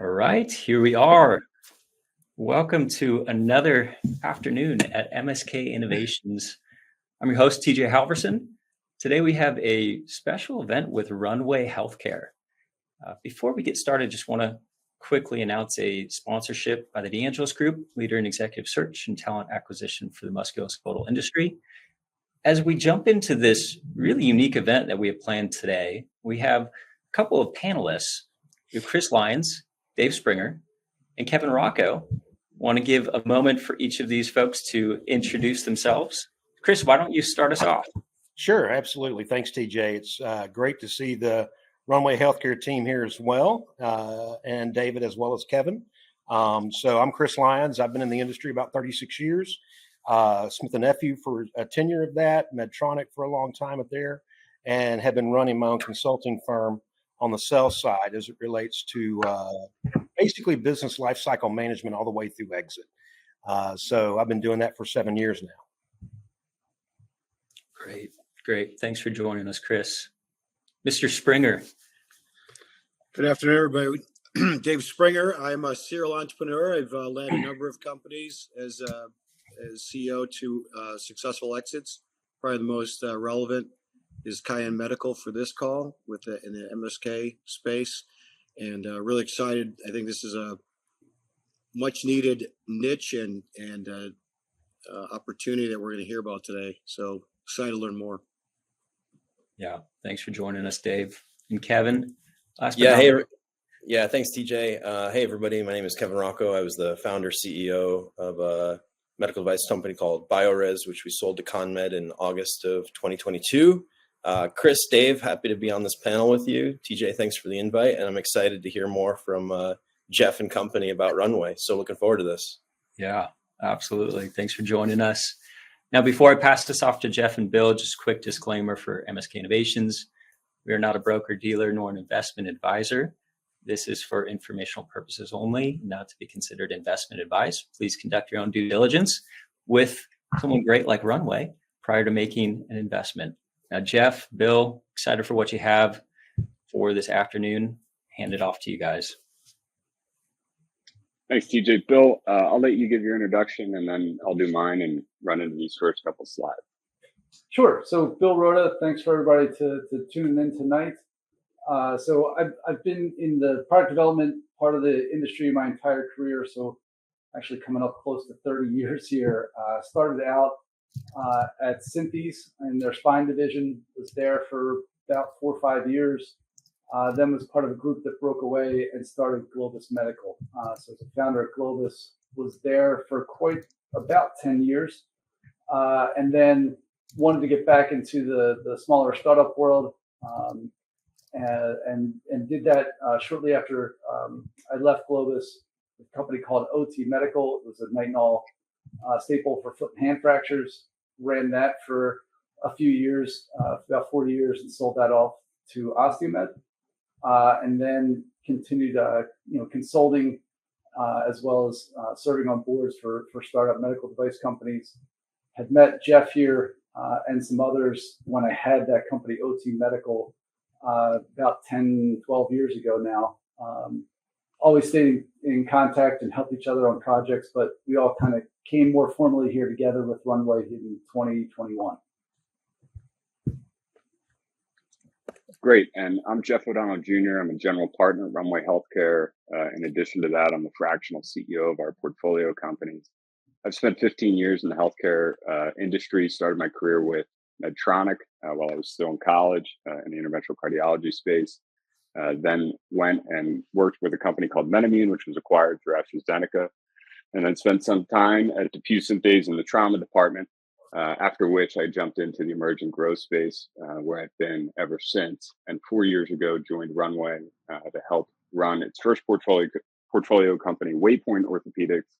All right, here we are. Welcome to another afternoon at MSK Innovations. I'm your host, TJ Halverson. Today we have a special event with Runway Healthcare. Before we get started, just want to quickly announce a sponsorship by the DeAngelis Group, leader in executive search and talent acquisition for the musculoskeletal industry. As we jump into this really unique event that we have planned today, we have a couple of panelists. We have Chris Lyons, Dave Springer, and Kevin Rocco. Want to give a moment for each of these folks to introduce themselves. Chris, why don't you start us off? Sure, absolutely. Thanks, TJ. It's great to see the Runway Healthcare team here as well, and David as well as Kevin. So I'm Chris Lyons. I've been in the industry about 36 years. Smith & Nephew for a tenure of that, Medtronic for a long time up there, and have been running my own consulting firm on the sales side as it relates to basically business life cycle management all the way through exit. So I've been doing that for 7 years now. Great. Thanks for joining us, Chris. Mr. Springer. Good afternoon, everybody. Dave Springer. I'm a serial entrepreneur. I've led a number of companies as CEO to successful exits. Probably the most relevant is Cayenne Medical for this call in the MSK space, and really excited. I think this is a much needed niche and opportunity that we're going to hear about today. So excited to learn more. Yeah, thanks for joining us, Dave. And Kevin. Thanks, TJ. Hey, everybody. My name is Kevin Rocco. I was the founder CEO of a medical device company called BioRes, which we sold to ConMed in August of 2022. Chris, Dave, happy to be on this panel with you. TJ, thanks for the invite, and I'm excited to hear more from Jeff and company about Runway. So looking forward to this. Yeah, absolutely. Thanks for joining us. Now, before I pass this off to Jeff and Bill, just a quick disclaimer for MSK Innovations. We are not a broker dealer nor an investment advisor. This is for informational purposes only, not to be considered investment advice. Please conduct your own due diligence with someone great like Runway prior to making an investment. Now, Jeff, Bill, excited for what you have for this afternoon. Hand it off to you guys. Thanks, TJ. Bill, I'll let you give your introduction, and then I'll do mine and run into these first couple slides. Sure. So Bill Rhoda, thanks for everybody to tune in tonight. So I've been in the product development part of the industry my entire career, so actually coming up close to 30 years here. Started out at Synthes and their spine division, was there for about 4 or 5 years. Then was part of a group that broke away and started Globus Medical. So as a founder at Globus, was there for quite about 10 years. And then wanted to get back into the smaller startup world. And did that shortly after I left Globus, a company called OT Medical. It was a nitinol staple for foot and hand fractures. Ran that for a few years, about 40 years, and sold that off to Osteomed. And then continued, consulting as well as serving on boards for startup medical device companies. Had met Jeff here and some others when I had that company, OT Medical, about 10, 12 years ago now. Always stayed in contact and helped each other on projects, but we all kind of came more formally here together with Runway in 2021. Great. And I'm Jeff O'Donnell Jr. I'm a general partner at Runway Healthcare. In addition to that, I'm the fractional CEO of our portfolio companies. I've spent 15 years in the healthcare industry, started my career with Medtronic while I was still in college in the interventional cardiology space. Then went and worked with a company called Metamune, which was acquired through AstraZeneca, and then spent some time at DePuy Synthes in the trauma department, after which I jumped into the emerging growth space where I've been ever since. And 4 years ago, joined Runway to help run its first portfolio company, Waypoint Orthopedics,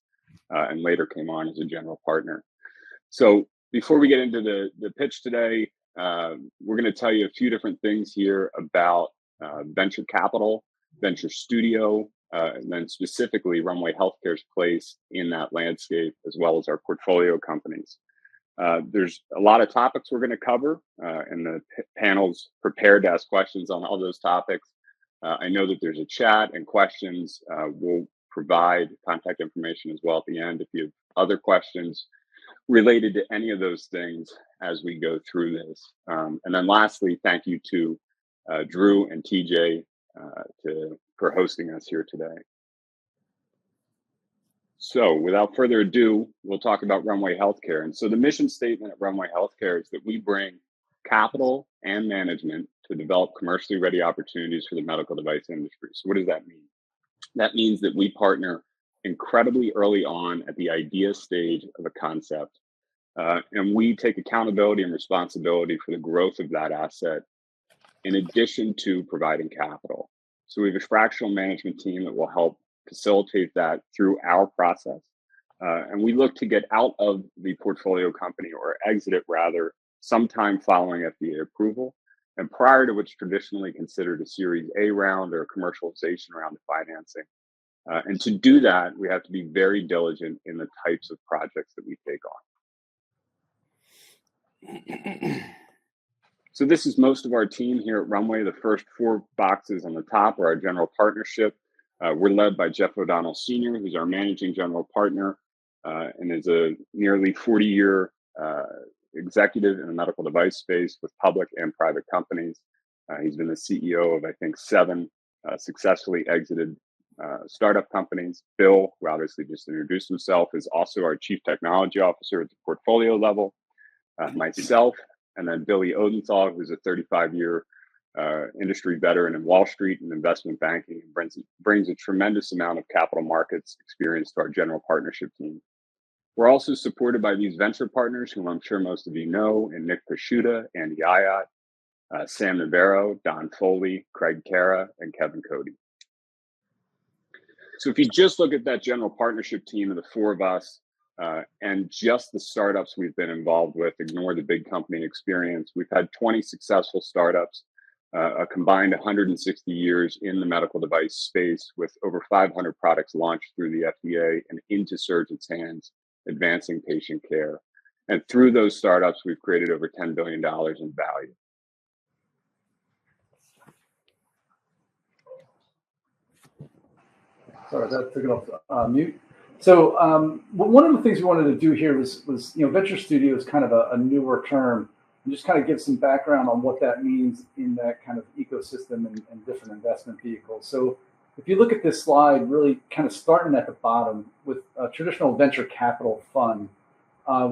and later came on as a general partner. So before we get into the pitch today, we're going to tell you a few different things here about venture capital, venture studio, and then specifically Runway Healthcare's place in that landscape, as well as our portfolio companies. There's a lot of topics we're going to cover, and the panel's prepared to ask questions on all those topics. I know that there's a chat and questions. We'll provide contact information as well at the end if you have other questions related to any of those things as we go through this. And then lastly, thank you to Drew and TJ for hosting us here today. So without further ado, we'll talk about Runway Healthcare. And so the mission statement at Runway Healthcare is that we bring capital and management to develop commercially ready opportunities for the medical device industry. So what does that mean? That means that we partner incredibly early on at the idea stage of a concept. And we take accountability and responsibility for the growth of that asset in addition to providing capital. So we have a fractional management team that will help facilitate that through our process. And we look to get out of the portfolio company or exit it rather sometime following FDA approval and prior to what's traditionally considered a Series A round or a commercialization round of financing. And to do that, we have to be very diligent in the types of projects that we take on. So this is most of our team here at Runway. The first 4 boxes on the top are our general partnership. We're led by Jeff O'Donnell Sr., who's our managing general partner and is a nearly 40-year executive in the medical device space with public and private companies. He's been the CEO of, I think, 7 successfully exited startup companies. Bill, who obviously just introduced himself, is also our chief technology officer at the portfolio level. Myself, and then Billy Odenthal, who's a 35-year industry veteran in Wall Street and investment banking, and brings a tremendous amount of capital markets experience to our general partnership team. We're also supported by these venture partners, whom I'm sure most of you know, and Nick Pashuta, Andy Ayat, Sam Navarro, Don Foley, Craig Cara, and Kevin Cody. So if you just look at that general partnership team of the 4 of us, and just the startups we've been involved with, ignore the big company experience, we've had 20 successful startups, a combined 160 years in the medical device space with over 500 products launched through the FDA and into surgeons' hands, advancing patient care. And through those startups, we've created over $10 billion in value. Sorry, that took it off mute. So one of the things we wanted to do here was venture studio is kind of a newer term, and just kind of give some background on what that means in that kind of ecosystem and different investment vehicles. So if you look at this slide, really kind of starting at the bottom with a traditional venture capital fund,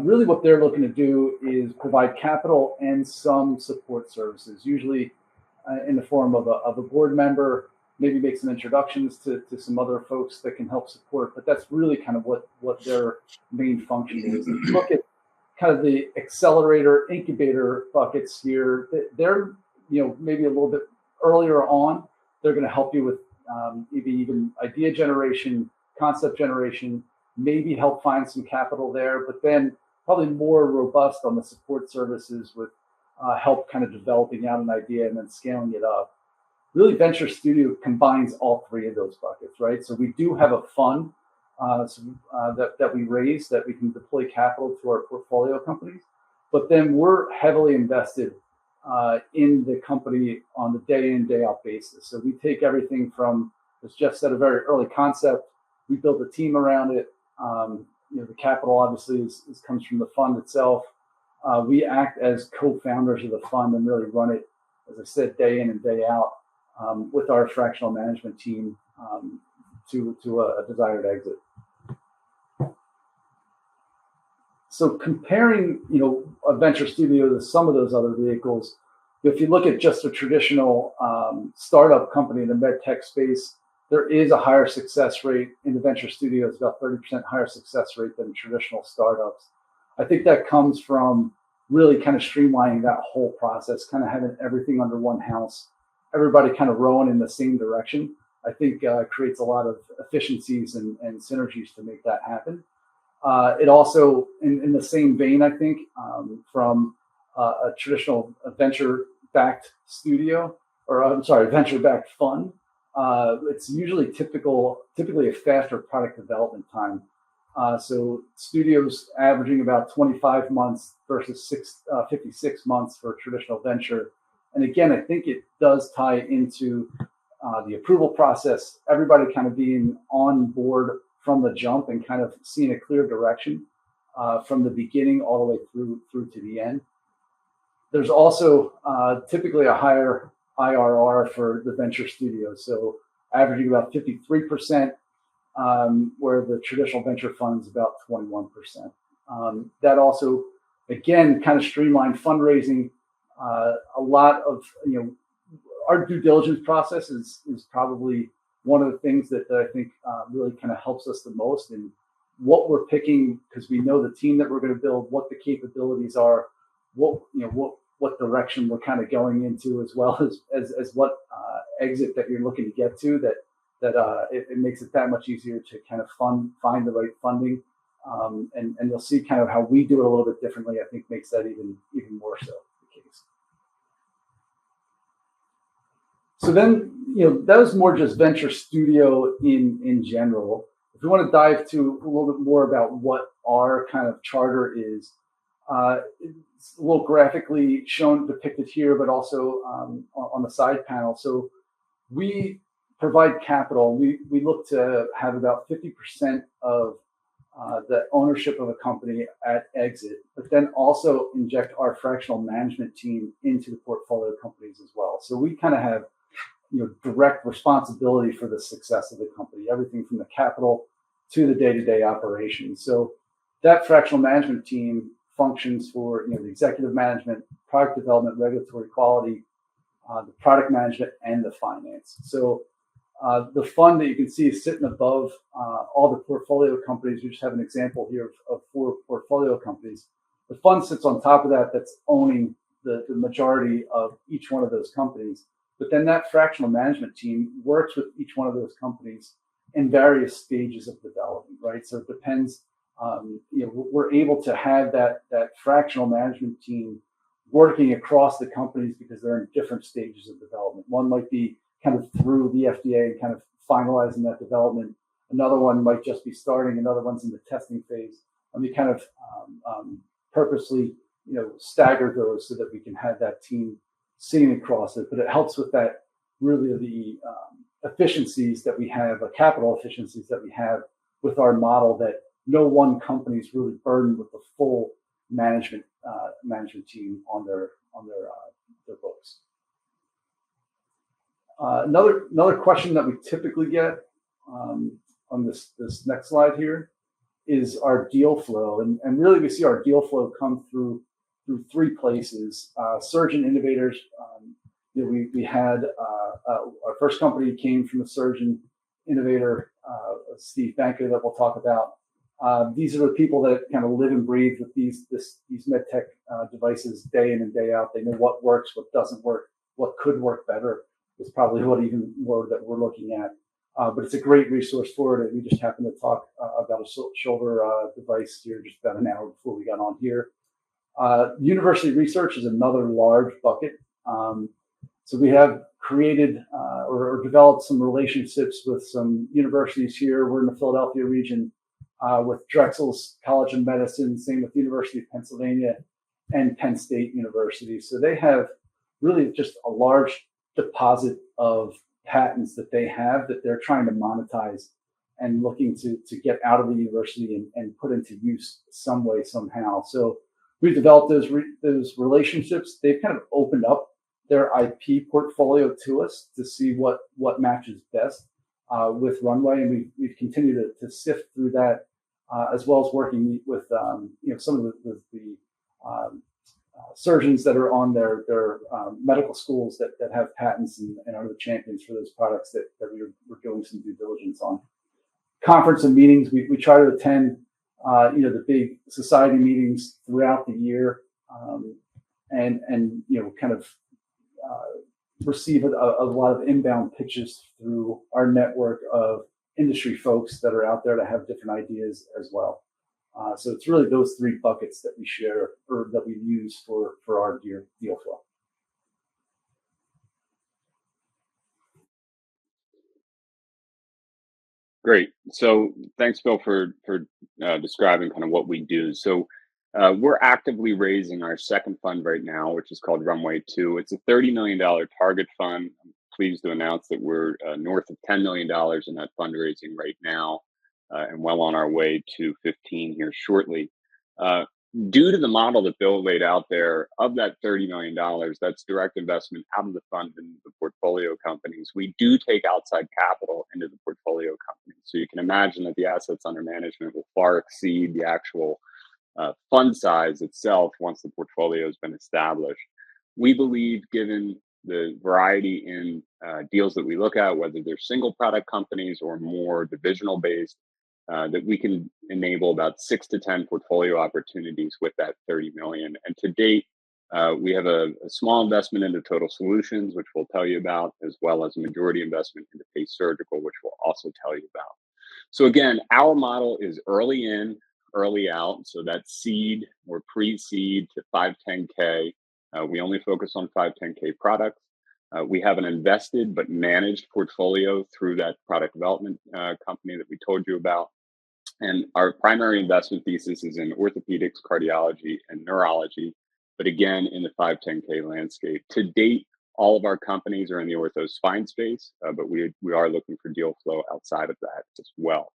really what they're looking to do is provide capital and some support services, usually in the form of a board member, maybe make some introductions to some other folks that can help support, but that's really kind of what their main function is. If you look at kind of the accelerator incubator buckets here, they're maybe a little bit earlier on. They're going to help you with maybe even idea generation, concept generation, maybe help find some capital there, but then probably more robust on the support services with help kind of developing out an idea and then scaling it up. Really, Venture Studio combines all 3 of those buckets, right? So we do have a fund that we raise that we can deploy capital to our portfolio companies, but then we're heavily invested in the company on the day in, day out basis. So we take everything from, as Jeff said, a very early concept. We build a team around it. The capital obviously comes from the fund itself. We act as co-founders of the fund and really run it, as I said, day in and day out. With our fractional management team to a desired exit. So comparing, a venture studio to some of those other vehicles, if you look at just a traditional startup company in the med tech space, there is a higher success rate in the venture studio. It's about 30% higher success rate than traditional startups. I think that comes from really kind of streamlining that whole process, kind of having everything under one house. Everybody kind of rowing in the same direction, I think creates a lot of efficiencies and synergies to make that happen. It also, in the same vein, I think, from a traditional venture-backed studio, venture-backed fund, it's usually typically a faster product development time. So studios averaging about 25 months versus 56 months for traditional venture. And again, I think it does tie into the approval process, everybody kind of being on board from the jump and kind of seeing a clear direction from the beginning all the way through to the end. There's also typically a higher IRR for the venture studios, so averaging about 53%, where the traditional venture fund is about 21%. That also, again, kind of streamlined fundraising. A lot of, our due diligence process is probably one of the things that I think really kind of helps us the most in what we're picking, because we know the team that we're going to build, what the capabilities are, what direction we're kind of going into, as well as what exit that you're looking to get to. That it makes it that much easier to kind of find the right funding, and you'll see kind of how we do it a little bit differently. I think makes that even more so the case. So then, that was more just venture studio in general. If we want to dive to a little bit more about what our kind of charter is, it's a little graphically depicted here, but also on the side panel. So we provide capital. We look to have about 50% of the ownership of a company at exit, but then also inject our fractional management team into the portfolio companies as well. So we kind of have direct responsibility for the success of the company, everything from the capital to the day-to-day operations. So that fractional management team functions for the executive management, product development, regulatory quality, the product management, and the finance. So the fund that you can see is sitting above all the portfolio companies. We just have an example here of 4 portfolio companies. The fund sits on top of that's owning the majority of each one of those companies. But then that fractional management team works with each one of those companies in various stages of development, right? So it depends. We're able to have that fractional management team working across the companies because they're in different stages of development. One might be kind of through the FDA and kind of finalizing that development. Another one might just be starting. Another one's in the testing phase. And we kind of purposely, stagger those so that we can have that team sitting across it. But it helps with that, really, the efficiencies that we have, capital efficiencies that we have with our model, that no one company is really burdened with the full management team on their books. Another question that we typically get on this next slide here is our deal flow, and really we see our deal flow come through 3 places. Surgeon innovators. We had our first company came from a surgeon innovator, Steve Banker, that we'll talk about. These are the people that kind of live and breathe with these med tech devices day in and day out. They know what works, what doesn't work, what could work better is probably what even more that we're looking at. But it's a great resource for it. And we just happened to talk about a shoulder device here just about an hour before we got on here. University research is another large bucket. So we have created or developed some relationships with some universities here. We're in the Philadelphia region with Drexel's College of Medicine, same with University of Pennsylvania and Penn State University. So they have really just a large deposit of patents that they have that they're trying to monetize and looking to get out of the university and put into use some way, somehow. So we've developed those relationships. They've kind of opened up their IP portfolio to us to see what matches best with Runway, and we've continued to sift through that, as well as working with some of the surgeons that are on their medical schools that have patents and are the champions for those products that we're doing some due diligence on. Conference and meetings, we try to attend the big society meetings throughout the year, and kind of receive a lot of inbound pitches through our network of industry folks that are out there to have different ideas as well. So it's really those 3 buckets that we share or that we use for our deal flow. Great. So thanks, Bill, for describing kind of what we do. So we're actively raising our second fund right now, which is called Runway 2. It's a $30 million target fund. I'm pleased to announce that we're north of $10 million in that fundraising right now, and well on our way to 15 here shortly. Due to the model that Bill laid out there, of that $30 million, that's direct investment out of the fund into the portfolio companies. We do take outside capital into the portfolio companies. So you can imagine that the assets under management will far exceed the actual fund size itself once the portfolio has been established. We believe, given the variety in deals that we look at, whether they're single product companies or more divisional based, that we can enable about 6 to 10 portfolio opportunities with that 30 million. And to date, we have a small investment into Toetal Solutions, which we'll tell you about, as well as a majority investment into Pace Surgical, which we'll also tell you about. So again, our model is early in, early out. So that's seed or pre-seed to 510K. We only focus on 510K products. We have an invested but managed portfolio through that product development company that we told you about. And our primary investment thesis is in orthopedics, cardiology, and neurology, but again, in the 510K landscape. To date, all of our companies are in the ortho spine space, but we are looking for deal flow outside of that as well.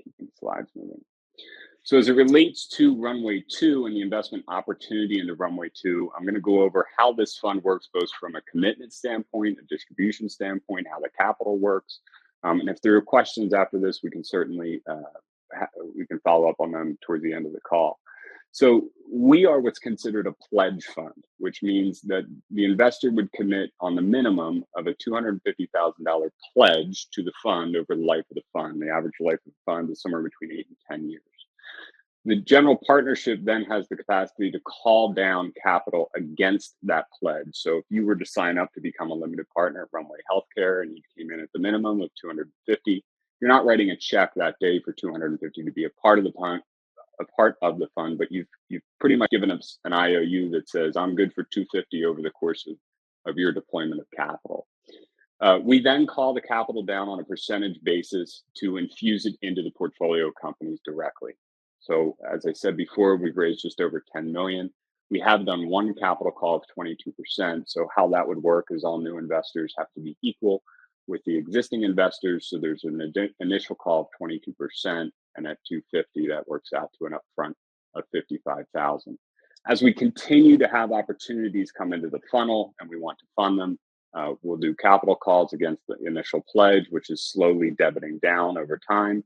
Keeping slides moving. So as it relates to Runway 2 and the investment opportunity into Runway 2, I'm going to go over how this fund works, both from a commitment standpoint, a distribution standpoint, how the capital works. And if there are questions after this, we can certainly we can follow up on them towards the end of the call. So we are what's considered a pledge fund, which means that the investor would commit on the minimum of a $250,000 pledge to the fund over the life of the fund. The average life of the fund is somewhere between 8 and 10 years. The general partnership then has the capacity to call down capital against that pledge. So if you were to sign up to become a limited partner at Runway Healthcare and you came in at the minimum of 250, you're not writing a check that day for 250 to be a part of the fund, but you've pretty much given us an IOU that says I'm good for 250 over the course of your deployment of capital. We then call the capital down on a percentage basis to infuse it into the portfolio companies directly. So as I said before, we've raised just over 10 million. We have done one capital call of 22%. So how that would work is all new investors have to be equal with the existing investors. So there's an initial call of 22%, and at 250, that works out to an upfront of 55,000. As we continue to have opportunities come into the funnel and we want to fund them, we'll do capital calls against the initial pledge, which is slowly debiting down over time,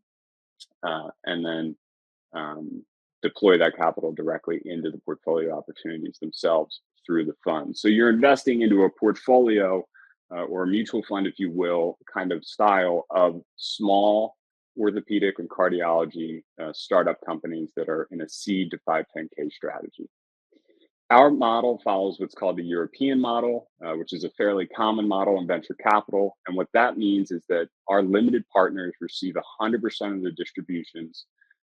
and then deploy that capital directly into the portfolio opportunities themselves through the fund. So you're investing into a portfolio or a mutual fund, if you will, kind of style of small orthopedic and cardiology startup companies that are in a seed to 510K strategy. Our model follows what's called the European model, which is a fairly common model in venture capital. And what that means is that our limited partners receive 100% of the distributions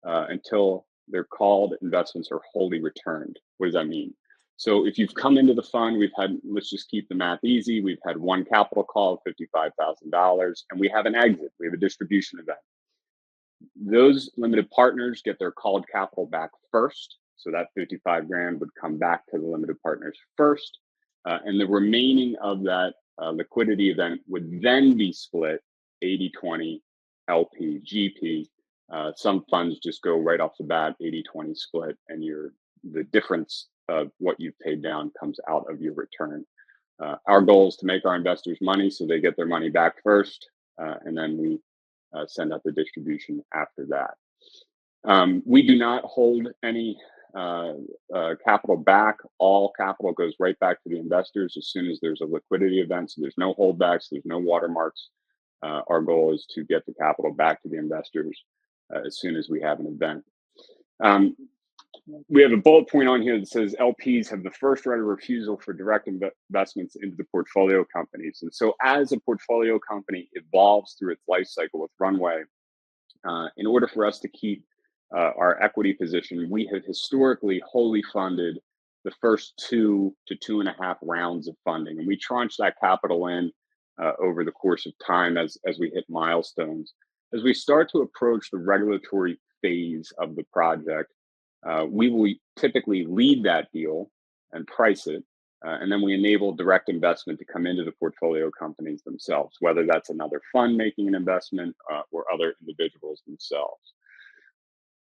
until their called investments are wholly returned. What does that mean? So if you've come into the fund, we've had, let's just keep the math easy. We've had one capital call of $55,000 and we have an exit. We have a distribution event. Those limited partners get their called capital back first. So that 55 grand would come back to the limited partners first. And the remaining of that liquidity event would then be split 80-20 LP, GP. Some funds just go right off the bat, 80-20 split, and the difference of what you've paid down comes out of your return. Our goal is to make our investors money so they get their money back first, and then we send out the distribution after that. We do not hold any capital back. All capital goes right back to the investors as soon as there's a liquidity event. So there's no holdbacks, there's no watermarks. Our goal is to get the capital back to the investors as soon as we have an event. We have a bullet point on here that says LPs have the first right of refusal for direct investments into the portfolio companies. And so as a portfolio company evolves through its life cycle with Runway, in order for us to keep our equity position, we have historically wholly funded the first 2 to 2.5 rounds of funding. And we tranche that capital in over the course of time as we hit milestones. As we start to approach the regulatory phase of the project, we will typically lead that deal and price it. And then we enable direct investment to come into the portfolio companies themselves, whether that's another fund making an investment or other individuals themselves.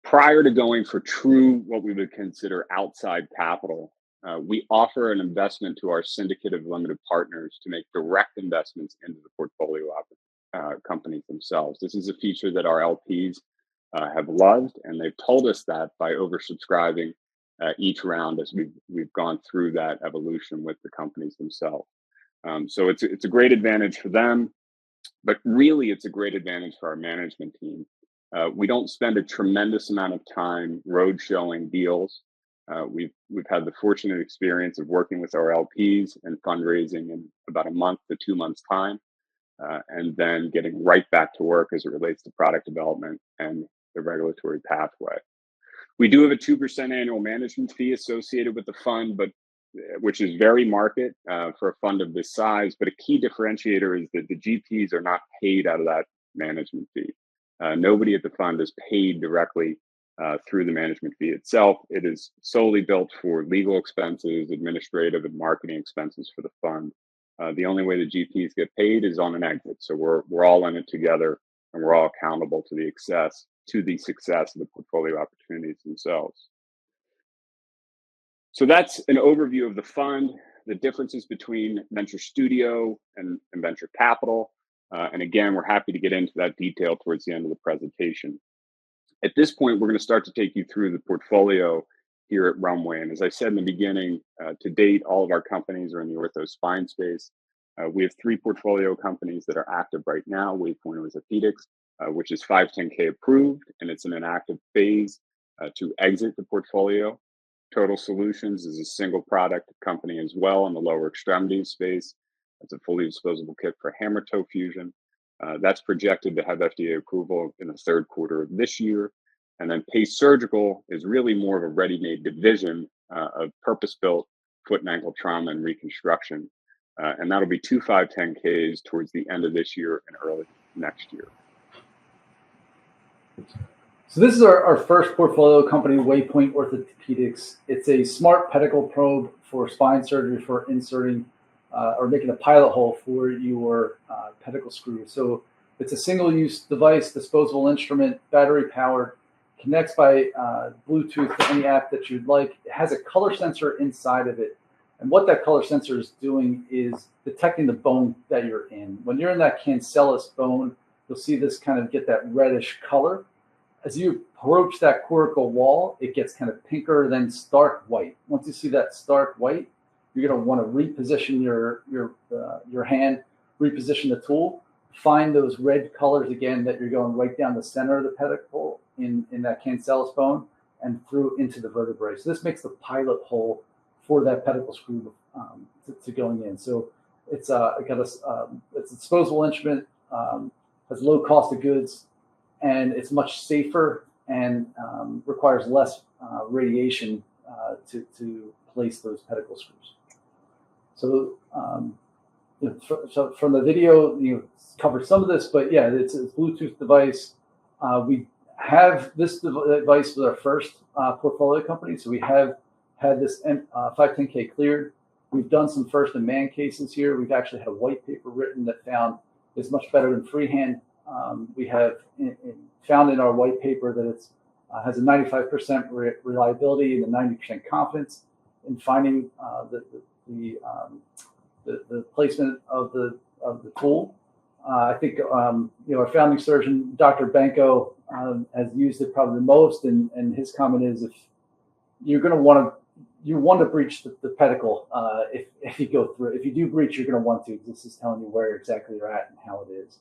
Prior to going for true, what we would consider outside capital, we offer an investment to our syndicate of limited partners to make direct investments into the portfolio companies themselves. This is a feature that our LPs have loved, and they've told us that by oversubscribing each round as we've gone through that evolution with the companies themselves. So it's a great advantage for them, but really it's a great advantage for our management team. We don't spend a tremendous amount of time road showing deals. We've had the fortunate experience of working with our LPs and fundraising in about a month to 2 months time, and then getting right back to work as it relates to product development and the regulatory pathway. We do have a 2% annual management fee associated with the fund, but which is very market for a fund of this size. But a key differentiator is that the GPs are not paid out of that management fee. Nobody at the fund is paid directly through the management fee itself. It is solely built for legal expenses, administrative and marketing expenses for the fund. The only way the GPs get paid is on an exit. So we're all in it together, and we're all accountable to the success of the portfolio opportunities themselves. So that's an overview of the fund, the differences between venture studio and venture capital. And again, we're happy to get into that detail towards the end of the presentation. At this point, we're going to start to take you through the portfolio here at Runway. And as I said in the beginning, to date, all of our companies are in the ortho spine space. We have 3 portfolio companies that are active right now: Waypoint Orthopedics, which is 510(k) approved, and it's in an active phase to exit the portfolio. Toetal Solutions is a single product company as well in the lower extremities space. It's a fully disposable kit for hammertoe fusion. That's projected to have FDA approval in the 3rd quarter of this year. And then Pace Surgical is really more of a ready-made division of purpose-built foot and ankle trauma and reconstruction. And that'll be 2 510(k)s towards the end of this year and early next year. So this is our first portfolio company, Waypoint Orthopedics. It's a smart pedicle probe for spine surgery for inserting or making a pilot hole for your pedicle screw. So it's a single-use device, disposable instrument, battery-powered, connects by Bluetooth to any app that you'd like. It has a color sensor inside of it. And what that color sensor is doing is detecting the bone that you're in. When you're in that cancellous bone, you'll see this kind of get that reddish color. As you approach that cortical wall, it gets kind of pinker, then stark white. Once you see that stark white, you're going to want to reposition your hand, reposition the tool, find those red colors again that you're going right down the center of the pedicle in that cancellous bone and through into the vertebrae. So this makes the pilot hole for that pedicle screw to going in. So it's it's a disposable instrument, has low cost of goods, and it's much safer and requires less radiation to place those pedicle screws. So, so from the video, covered some of this, but yeah, it's a Bluetooth device. We have this device with our first portfolio company, so we have had this 510(k) cleared. We've done some first-in-man cases here. We've actually had a white paper written that found it's much better than freehand. We have found in our white paper that it has a 95% reliability and a 90% confidence in finding the placement of the tool. I think our founding surgeon, Dr. Benko, has used it probably the most, and his comment is, if you're going to want to breach the pedicle, if you go through. If you do breach, you're going to want to. This is telling you where exactly you're at and how it is.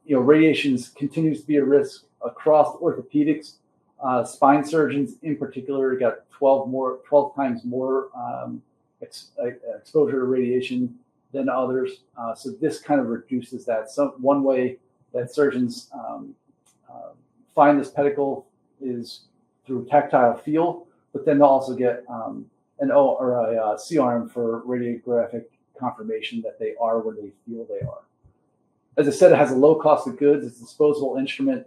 Radiation continues to be a risk across orthopedics. Spine surgeons in particular got 12 times more exposure to radiation than others. So this kind of reduces that. So one way that surgeons find this pedicle is through tactile feel, but then they'll also get a C-arm for radiographic confirmation that they are where they feel they are. As I said, it has a low cost of goods. It's a disposable instrument,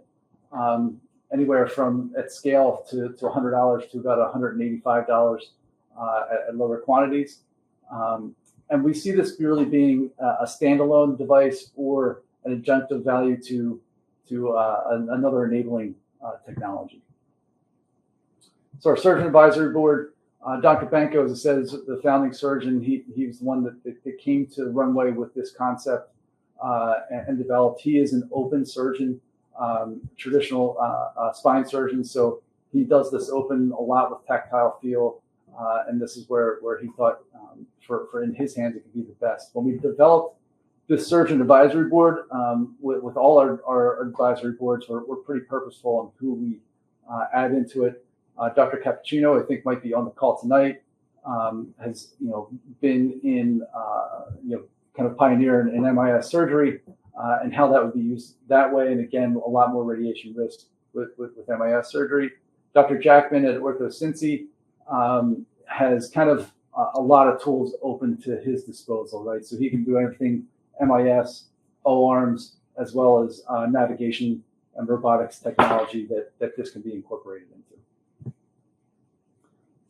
anywhere from at scale to $100 to about $185 at lower quantities. And we see this really being a standalone device or an adjunctive value to another enabling technology. So our surgeon advisory board, Dr. Benko, as I said, is the founding surgeon. He was the one that came to Runway with this concept and developed. He is an open surgeon, traditional spine surgeon. So he does this open a lot with tactile feel. And this is where he thought for in his hands, it could be the best. When we developed this surgeon advisory board, with all our advisory boards, we're pretty purposeful on who we add into it. Dr. Cappuccino, I think, might be on the call tonight. Has been in kind of pioneer in MIS surgery and how that would be used that way. And again, a lot more radiation risk with MIS surgery. Dr. Jackman at OrthoCincy has kind of a lot of tools open to his disposal, right? So he can do everything MIS, O-arms, as well as navigation and robotics technology that this can be incorporated into.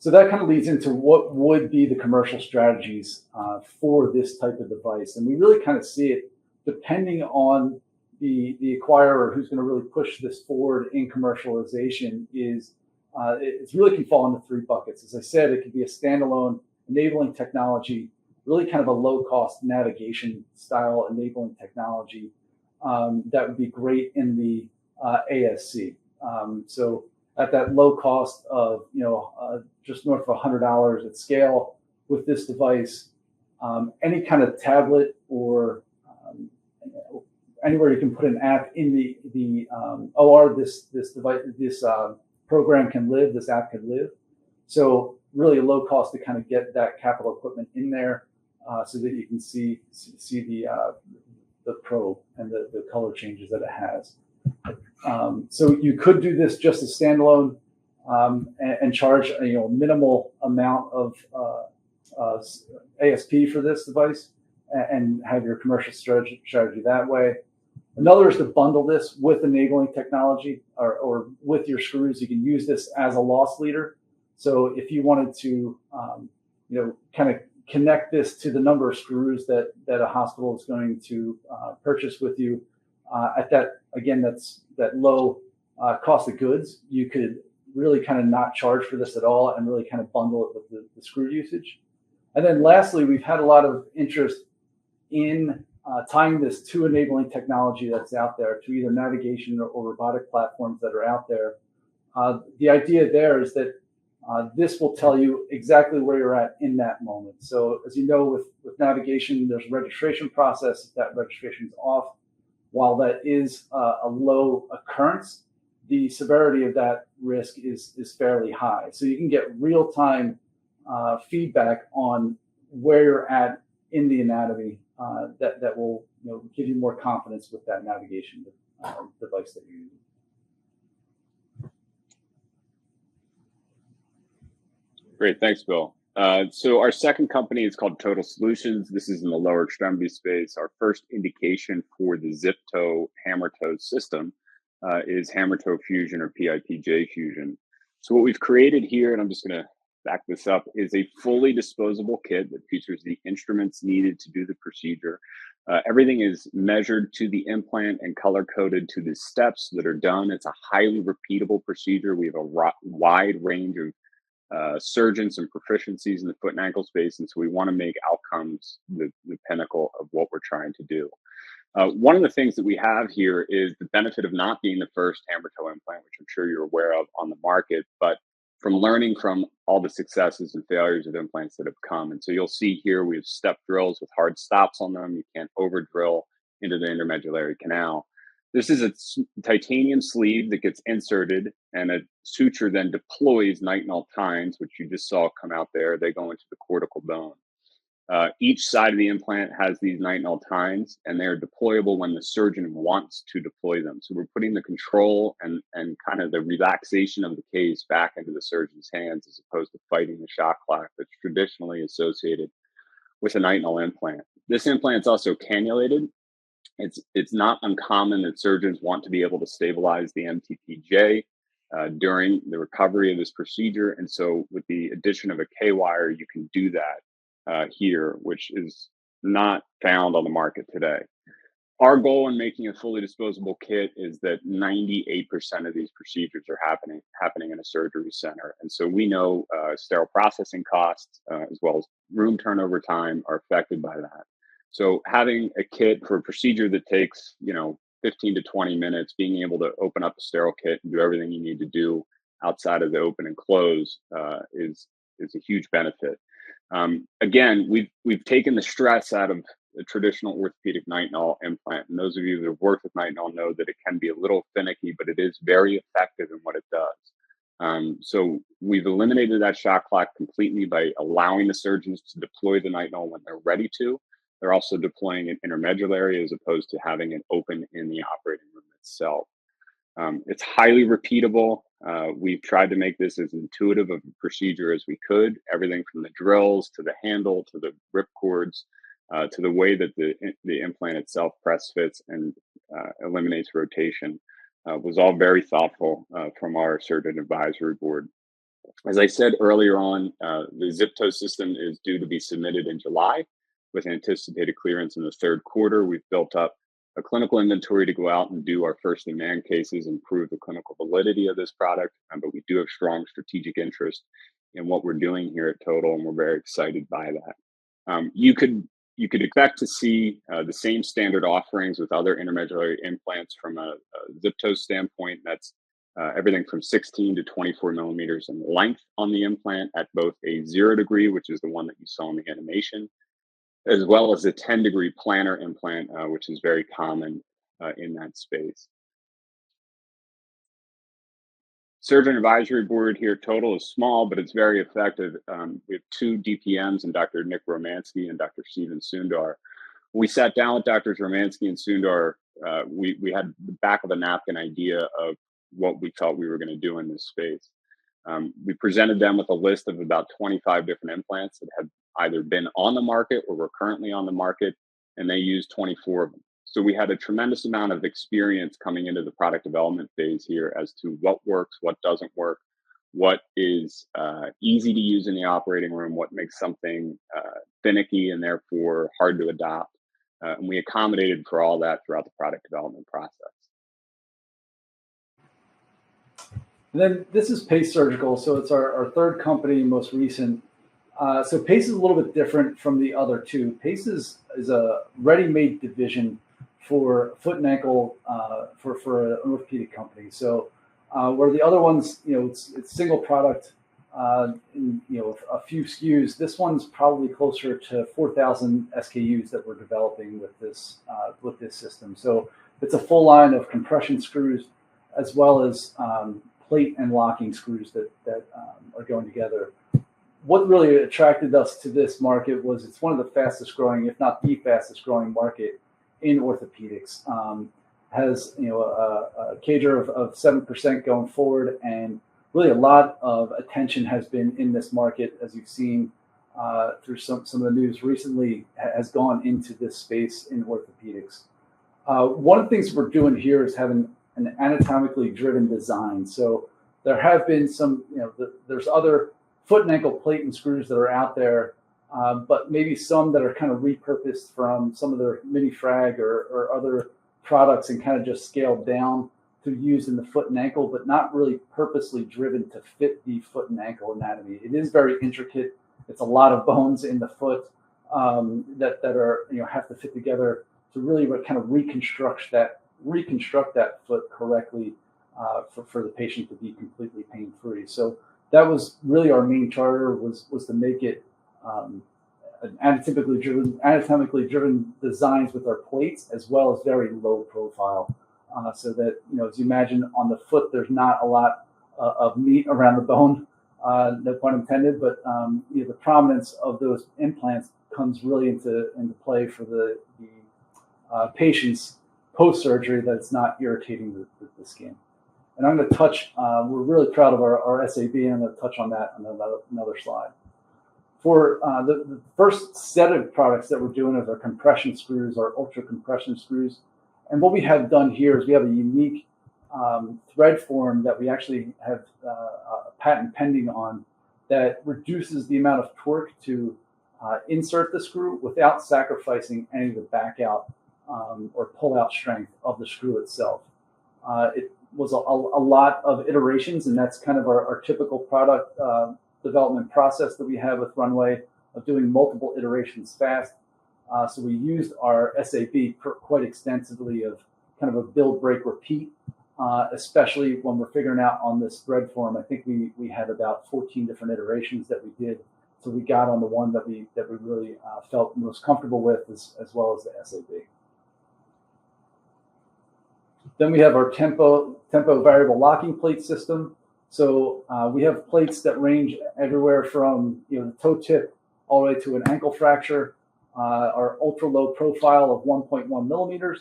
So that kind of leads into what would be the commercial strategies for this type of device. And we really kind of see it depending on the acquirer who's going to really push this forward in commercialization is it really can fall into three buckets. As I said, it could be a standalone enabling technology, really kind of a low-cost navigation style enabling technology that would be great in the ASC. So at that low cost of just north of $100 at scale with this device, any kind of tablet or anywhere you can put an app in the OR, this device, this program can live, this app can live. So really a low cost to kind of get that capital equipment in there so that you can see the probe and the color changes that it has. So you could do this just as standalone and charge a minimal amount of ASP for this device and have your commercial strategy that way. Another is to bundle this with enabling technology or with your screws. You can use this as a loss leader. So if you wanted to, kind of connect this to the number of screws that a hospital is going to purchase with you at that, again, that's that low cost of goods, you could really kind of not charge for this at all and really kind of bundle it with the screw usage. And then lastly, we've had a lot of interest in tying this to enabling technology that's out there, to either navigation or robotic platforms that are out there. The idea there is that this will tell you exactly where you're at in that moment. So as you know, with navigation, there's a registration process. If that registration is off, while that is a low occurrence, the severity of that risk is fairly high. So you can get real-time feedback on where you're at in the anatomy that will give you more confidence with that navigation device that you're using. Great, thanks, Bill. So our second company is called Toetal Solutions. This is in the lower extremity space. Our first indication for the Ziptoe hammertoe system is hammertoe fusion or PIPJ fusion. So what we've created here, and I'm just going to back this up, is a fully disposable kit that features the instruments needed to do the procedure. Everything is measured to the implant and color-coded to the steps that are done. It's a highly repeatable procedure. We have a wide range of surgeons and proficiencies in the foot and ankle space, and so we want to make outcomes the pinnacle of what we're trying to do. One of the things that we have here is the benefit of not being the first hammertoe implant, which I'm sure you're aware of on the market, but from learning from all the successes and failures of implants that have come. And so you'll see here we have step drills with hard stops on them. You can't over drill into the intermedullary canal. This is a titanium sleeve that gets inserted, and a suture then deploys nitinol tines, which you just saw come out there. They go into the cortical bone. Each side of the implant has these nitinol tines, and they're deployable when the surgeon wants to deploy them. So we're putting the control and kind of the relaxation of the case back into the surgeon's hands, as opposed to fighting the shock clock that's traditionally associated with a nitinol implant. This implant's also cannulated. It's not uncommon that surgeons want to be able to stabilize the MTPJ during the recovery of this procedure. And so with the addition of a K-wire, you can do that here, which is not found on the market today. Our goal in making a fully disposable kit is that 98% of these procedures are happening in a surgery center. And so we know sterile processing costs as well as room turnover time are affected by that. So having a kit for a procedure that takes, 15 to 20 minutes, being able to open up a sterile kit and do everything you need to do outside of the open and close is a huge benefit. Again, we've taken the stress out of the traditional orthopedic nitinol implant. And those of you that have worked with nitinol know that it can be a little finicky, but it is very effective in what it does. So we've eliminated that shot clock completely by allowing the surgeons to deploy the nitinol when they're ready to. They're also deploying it intermedullary as opposed to having it open in the operating room itself. It's highly repeatable. We've tried to make this as intuitive of a procedure as we could, everything from the drills to the handle to the rip cords. To the way that the implant itself press fits and eliminates rotation was all very thoughtful from our surgeon advisory board. As I said earlier on, the Ziptoe system is due to be submitted in July with anticipated clearance in the third quarter. We've built up a clinical inventory to go out and do our first in-man cases and prove the clinical validity of this product, but we do have strong strategic interest in what we're doing here at Toetal, and we're very excited by that. You could expect to see the same standard offerings with other intermedullary implants from a Ziptoe standpoint. That's everything from 16 to 24 millimeters in length on the implant at both a 0 degree, which is the one that you saw in the animation, as well as a 10-degree planar implant, which is very common in that space. Surgeon advisory board here at Toetal is small, but it's very effective. We have 2 DPMs and Dr. Nick Romansky and Dr. Steven Sundar. When we sat down with Drs. Romansky and Sundar, we had the back of a napkin idea of what we thought we were going to do in this space. We presented them with a list of about 25 different implants that had either been on the market or were currently on the market, and they used 24 of them. So we had a tremendous amount of experience coming into the product development phase here as to what works, what doesn't work, what is easy to use in the operating room, what makes something finicky and therefore hard to adopt. And we accommodated for all that throughout the product development process. And then this is Pace Surgical. So it's our third company, most recent. So Pace is a little bit different from the other two. Pace is a ready-made division for foot and ankle for an orthopedic company. So where the other ones, it's single product, in, a few SKUs. This one's probably closer to 4,000 SKUs that we're developing with this system. So it's a full line of compression screws as well as plate and locking screws that are going together. What really attracted us to this market was it's one of the fastest growing, if not the fastest growing market in orthopedics. Has a CAGR of 7% going forward, and really a lot of attention has been in this market, as you've seen through some of the news recently, has gone into this space in orthopedics. One of the things we're doing here is having an anatomically driven design. So there have been some, there's other foot and ankle plate and screws that are out there, but maybe some that are kind of repurposed from some of their mini frag or other products and kind of just scaled down to use in the foot and ankle, but not really purposely driven to fit the foot and ankle anatomy. It is very intricate. It's a lot of bones in the foot that are have to fit together to really kind of reconstruct that foot correctly for the patient to be completely pain-free. So that was really our main charter was to make it anatomically driven designs with our plates, as well as very low profile, so that as you imagine on the foot, there's not a lot of meat around the bone, no pun intended, but the prominence of those implants comes really into play for the patients post surgery, that it's not irritating the skin. And I'm going to touch. We're really proud of our SAB, and I'm going to touch on that on another slide. For the first set of products that we're doing is our compression screws, our ultra compression screws. And what we have done here is we have a unique thread form that we actually have a patent pending on that reduces the amount of torque to insert the screw without sacrificing any of the back out or pull out strength of the screw itself. It was a lot of iterations, and that's kind of our typical product development process that we have with Runway, of doing multiple iterations fast. So we used our SAB quite extensively of kind of a build, break, repeat, especially when we're figuring out on this thread form. I think we had about 14 different iterations that we did. So we got on the one that we really felt most comfortable with, as well as the SAB. Then we have our tempo variable locking plate system. So we have plates that range everywhere from the toe tip all the way to an ankle fracture. Our ultra low profile of 1.1 millimeters.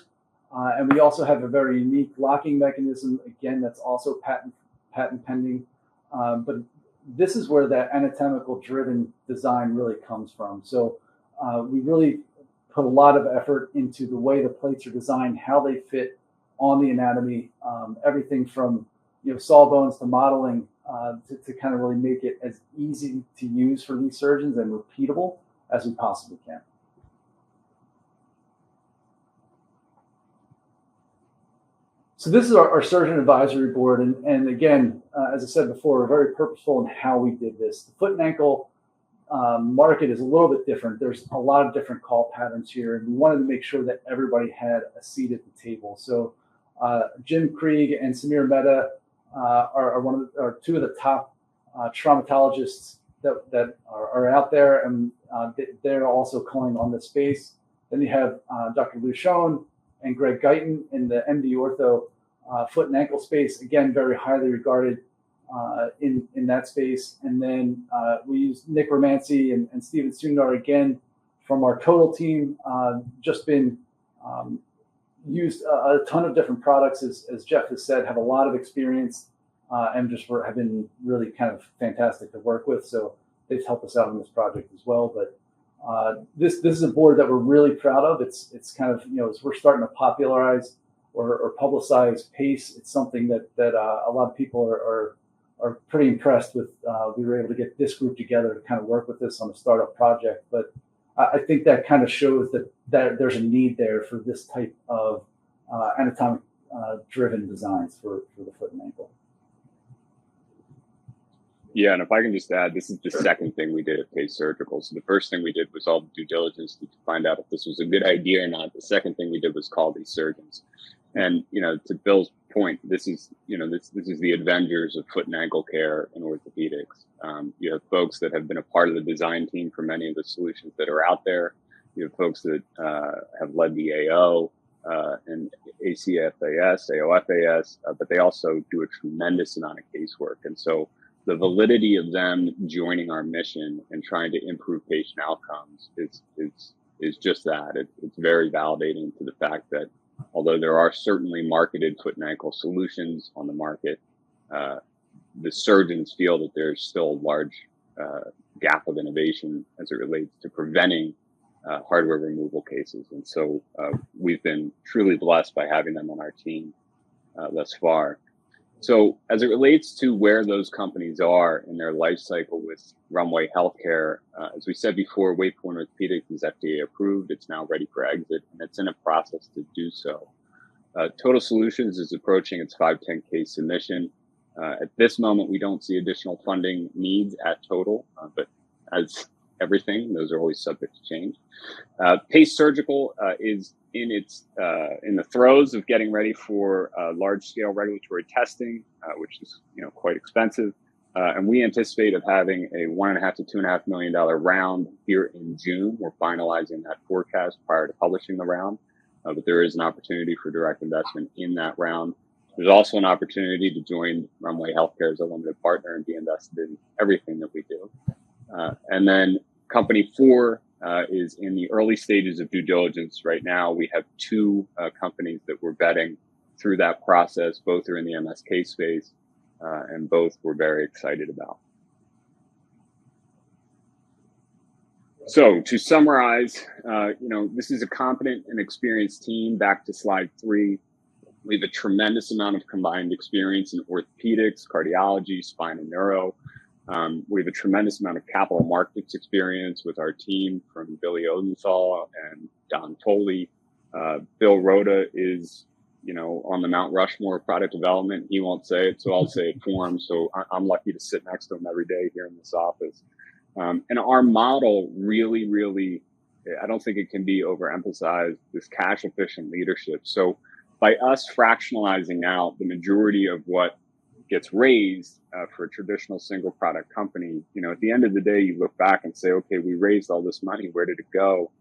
And we also have a very unique locking mechanism, again, that's also patent pending. But this is where that anatomical driven design really comes from. So we really put a lot of effort into the way the plates are designed, how they fit on the anatomy, everything from sawbones to modeling, to kind of really make it as easy to use for these surgeons and repeatable as we possibly can. So this is our surgeon advisory board, and again, as I said before, we're very purposeful in how we did this. The foot and ankle market is a little bit different. There's a lot of different call patterns here, and we wanted to make sure that everybody had a seat at the table. So Jim Krieg and Samir Mehta are two of the top traumatologists that are out there, and they're also calling on this space. Then you have Dr. Lou Schoen and Greg Guyton in the MD Ortho foot and ankle space, again, very highly regarded in that space. And then we use Nick Romancy and Steven Sundar, again, from our Toetal team, just been used a ton of different products, as Jeff has said, have a lot of experience, and just have been really kind of fantastic to work with. So they've helped us out on this project as well. But this is a board that we're really proud of. It's kind of, as we're starting to popularize or publicize PACE, it's something that a lot of people are pretty impressed with. We were able to get this group together to kind of work with this on a startup project. But I think that kind of shows that there's a need there for this type of anatomic driven designs for the foot and ankle. Yeah, and if I can just add, this is the second thing we did at Pace Surgical. So the first thing we did was all the due diligence to find out if this was a good idea or not. The second thing we did was call these surgeons. And, to Bill's point, this is the Avengers of foot and ankle care in orthopedics. You have folks that have been a part of the design team for many of the solutions that are out there. You have folks that have led the AO and ACFAS, AOFAS, but they also do a tremendous amount of casework. And so the validity of them joining our mission and trying to improve patient outcomes is just that. It's very validating to the fact that although there are certainly marketed foot and ankle solutions on the market, the surgeons feel that there's still a large gap of innovation as it relates to preventing hardware removal cases. And so we've been truly blessed by having them on our team thus far. So as it relates to where those companies are in their life cycle with Runway Healthcare, as we said before, Waypoint Orthopedics is FDA approved. It's now ready for exit, and it's in a process to do so. Toetal Solutions is approaching its 510K submission. At this moment, we don't see additional funding needs at Toetal, but as everything, those are always subject to change. Pace Surgical is in the throes of getting ready for large-scale regulatory testing, which is quite expensive, and we anticipate of having a $1.5 to $2.5 million round here in June. We're finalizing that forecast prior to publishing the round, but there is an opportunity for direct investment in that round. There's also an opportunity to join Runway Healthcare as a limited partner and be invested in everything that we do. And then Company 4 is in the early stages of due diligence right now. We have two companies that we're vetting through that process. Both are in the MSK space, and both we're very excited about. So to summarize, this is a competent and experienced team. Back to slide 3. We have a tremendous amount of combined experience in orthopedics, cardiology, spine, and neuro. We have a tremendous amount of capital markets experience with our team, from Billy Odenthal and Don Tolley. Bill Rhoda is, on the Mount Rushmore of product development. He won't say it, so I'll say it for him. So I'm lucky to sit next to him every day here in this office. And our model really, really, I don't think it can be overemphasized, this cash efficient leadership. So by us fractionalizing out the majority of what gets raised for a traditional single product company, at the end of the day, you look back and say, okay, we raised all this money. Where did it go?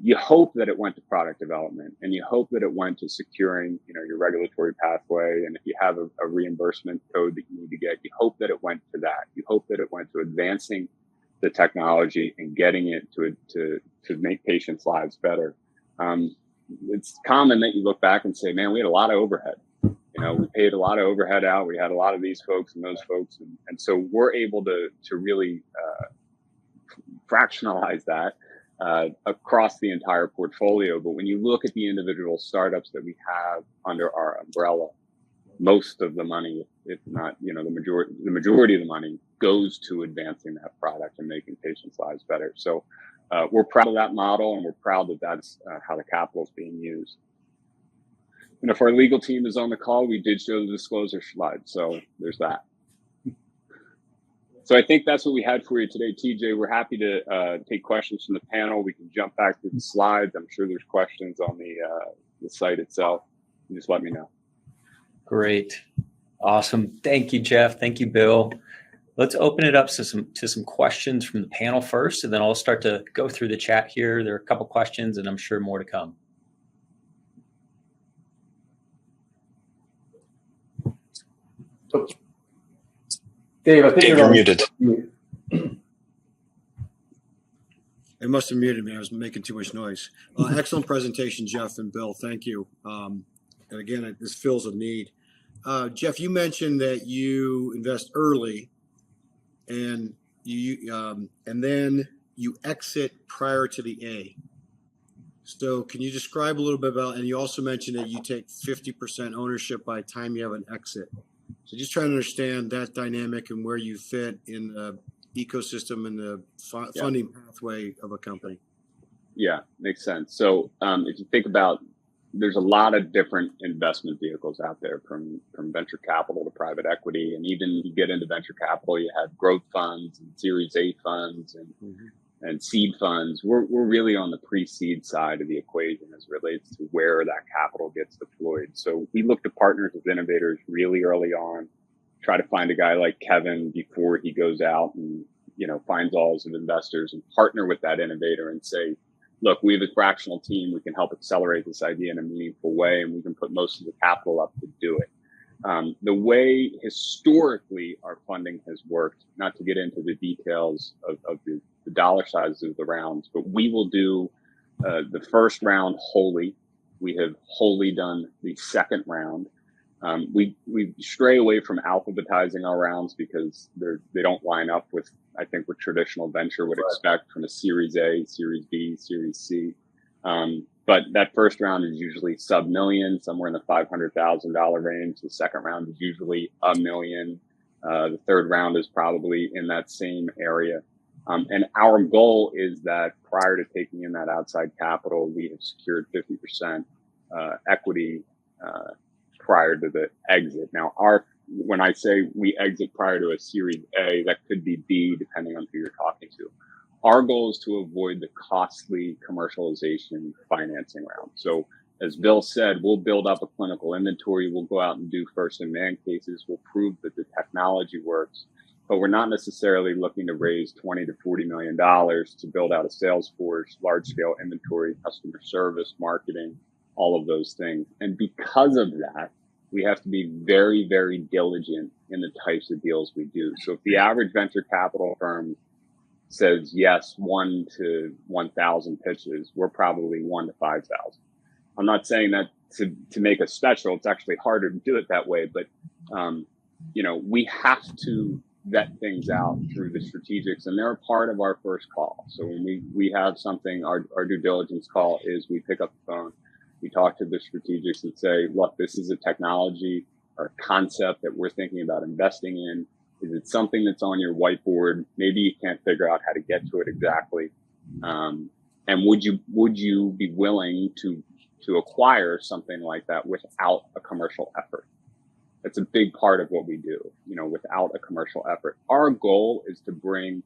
You hope that it went to product development, and you hope that it went to securing, your regulatory pathway. And if you have a reimbursement code that you need to get, you hope that it went to that. You hope that it went to advancing the technology and getting it to make patients' lives better. It's common that you look back and say, man, we had a lot of overhead. We paid a lot of overhead out. We had a lot of these folks and those folks. And so we're able to really fractionalize that across the entire portfolio. But when you look at the individual startups that we have under our umbrella, most of the money, if not, the majority of the money goes to advancing that product and making patients' lives better. So we're proud of that model, and we're proud that that's how the capital is being used. And if our legal team is on the call, we did show the disclosure slide. So there's that. So I think that's what we had for you today, TJ. We're happy to take questions from the panel. We can jump back to the slides. I'm sure there's questions on the site itself. You just let me know. Great. Awesome. Thank you, Jeff. Thank you, Bill. Let's open it up to some questions from the panel first, and then I'll start to go through the chat here. There are a couple questions, and I'm sure more to come. Dave, I think Dave, you're muted. It must have muted me. I was making too much noise. Excellent presentation, Jeff and Bill. Thank you. And again, this fills a need. Jeff, you mentioned that you invest early, and then you exit prior to the A. So can you describe a little bit about? And you also mentioned that you take 50% ownership by the time you have an exit. So just trying to understand that dynamic and where you fit in the ecosystem and the funding pathway of a company. Yeah, makes sense. So if you think about, there's a lot of different investment vehicles out there, from venture capital to private equity. And even you get into venture capital, you have growth funds and Series A funds and seed funds. We're really on the pre-seed side of the equation as it relates to where that capital gets deployed. So we look to partners with innovators really early on, try to find a guy like Kevin before he goes out and, finds all his investors, and partner with that innovator and say, look, we have a fractional team. We can help accelerate this idea in a meaningful way, and we can put most of the capital up to do it. The way historically our funding has worked, not to get into the details of the dollar sizes of the rounds, but we will do the first round wholly. We have wholly done the second round. We stray away from alphabetizing our rounds because they don't line up with, I think, what traditional venture would expect from a Series A, Series B, Series C. But that first round is usually sub-million, somewhere in the $500,000 range. The second round is usually $1 million. The third round is probably in that same area. And our goal is that prior to taking in that outside capital, we have secured 50% equity prior to the exit. Now, when I say we exit prior to a Series A, that could be B, depending on who you're talking to. Our goal is to avoid the costly commercialization financing round. So as Bill said, we'll build up a clinical inventory. We'll go out and do first-in-man cases. We'll prove that the technology works. But we're not necessarily looking to raise $20 to $40 million to build out a sales force, large-scale inventory, customer service, marketing, all of those things. And because of that, we have to be very, very diligent in the types of deals we do. So if the average venture capital firm says yes 1 to 1,000 pitches, we're probably 1 to 5,000. I'm not saying that to make us special. It's actually harder to do it that way, but we have to vet things out through the strategics, and they're a part of our first call. So when we have something, our due diligence call is we pick up the phone, we talk to the strategics and say, look, this is a technology or a concept that we're thinking about investing in. Is it something that's on your whiteboard? Maybe you can't figure out how to get to it exactly. And would you be willing to acquire something like that without a commercial effort? That's a big part of what we do, without a commercial effort. Our goal is to bring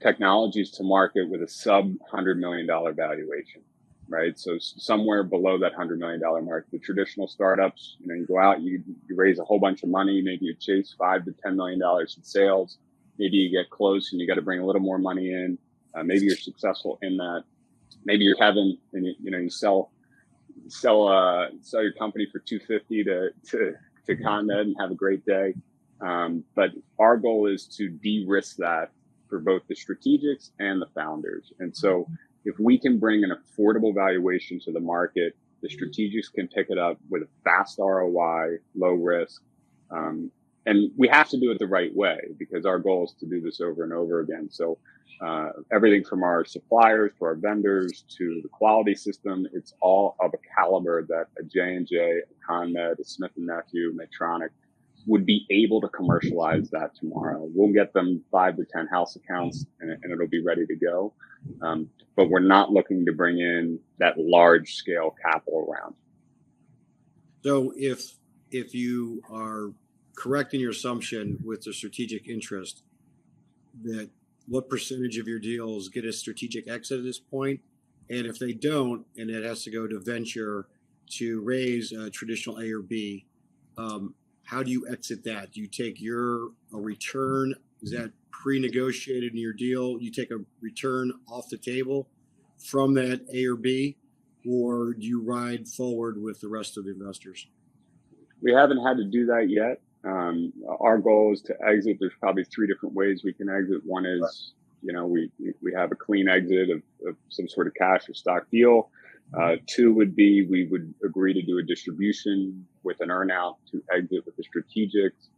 technologies to market with a sub $100 million valuation, right? So somewhere below that $100 million mark. The traditional startups, you go out, you raise a whole bunch of money, maybe you chase $5 to $10 million in sales. Maybe you get close and you got to bring a little more money in. Maybe you're successful in that. Maybe you're Kevin and you sell your company for $250 to ConMed and have a great day. But our goal is to de-risk that for both the strategics and the founders. And so if we can bring an affordable valuation to the market, the strategics can pick it up with a fast ROI, low risk. And we have to do it the right way because our goal is to do this over and over again. So everything from our suppliers to our vendors to the quality system, it's all of a caliber that a J&J, a ConMed, a Smith & Nephew, Medtronic would be able to commercialize that tomorrow. We'll get them 5 to 10 house accounts and it'll be ready to go. But we're not looking to bring in that large scale capital round. So if you are correct in your assumption with the strategic interest, that what percentage of your deals get a strategic exit at this point? And if they don't, and it has to go to venture to raise a traditional A or B, how do you exit that? Do you take a return? Is that pre-negotiated in your deal? You take a return off the table from that A or B, or do you ride forward with the rest of the investors? We haven't had to do that yet. Our goal is to exit. There's probably 3 different ways we can exit. One is, we have a clean exit of some sort of cash or stock deal. 2 would be we would agree to do a distribution with an earnout to exit with the strategics.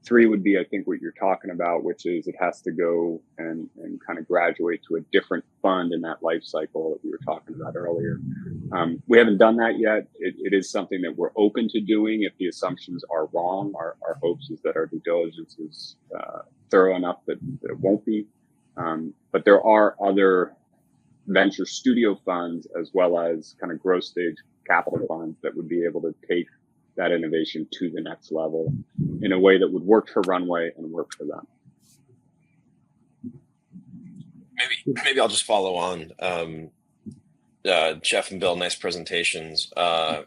3 would be, I think, what you're talking about, which is it has to go and kind of graduate to a different fund in that life cycle that we were talking about earlier. We haven't done that yet. It is something that we're open to doing if the assumptions are wrong. Our hopes is that our due diligence is thorough enough that it won't be. But there are other venture studio funds as well as kind of growth stage capital funds that would be able to take that innovation to the next level in a way that would work for Runway and work for them. Maybe I'll just follow on. Jeff and Bill, nice presentations. Kind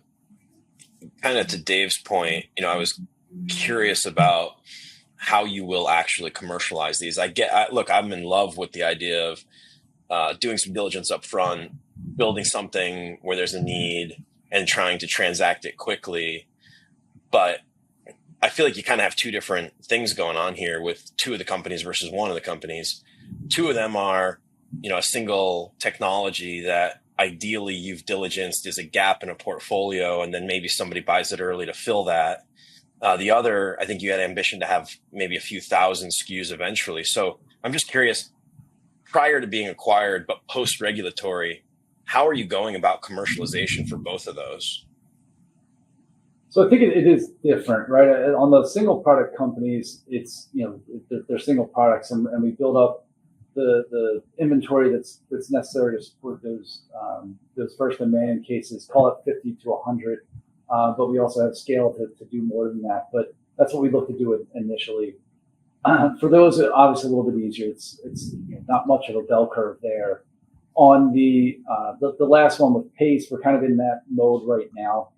of to Dave's point, I was curious about how you will actually commercialize these. Look, I'm in love with the idea of doing some diligence up front, building something where there's a need and trying to transact it quickly. But I feel like you kind of have 2 different things going on here with 2 of the companies versus 1 of the companies. 2 of them are, a single technology that ideally you've diligenced is a gap in a portfolio, and then maybe somebody buys it early to fill that. The other, I think you had ambition to have maybe a few thousand SKUs eventually. So I'm just curious, prior to being acquired, but post-regulatory, how are you going about commercialization for both of those? So I think it is different, right? On the single product companies, it's, they're single products and we build up the inventory that's necessary to support those first demand cases, call it 50 to 100. But we also have scale to do more than that. But that's what we look to do initially. For those, obviously a little bit easier. It's not much of a bell curve there. On the last one with Pace, we're kind of in that mode right now.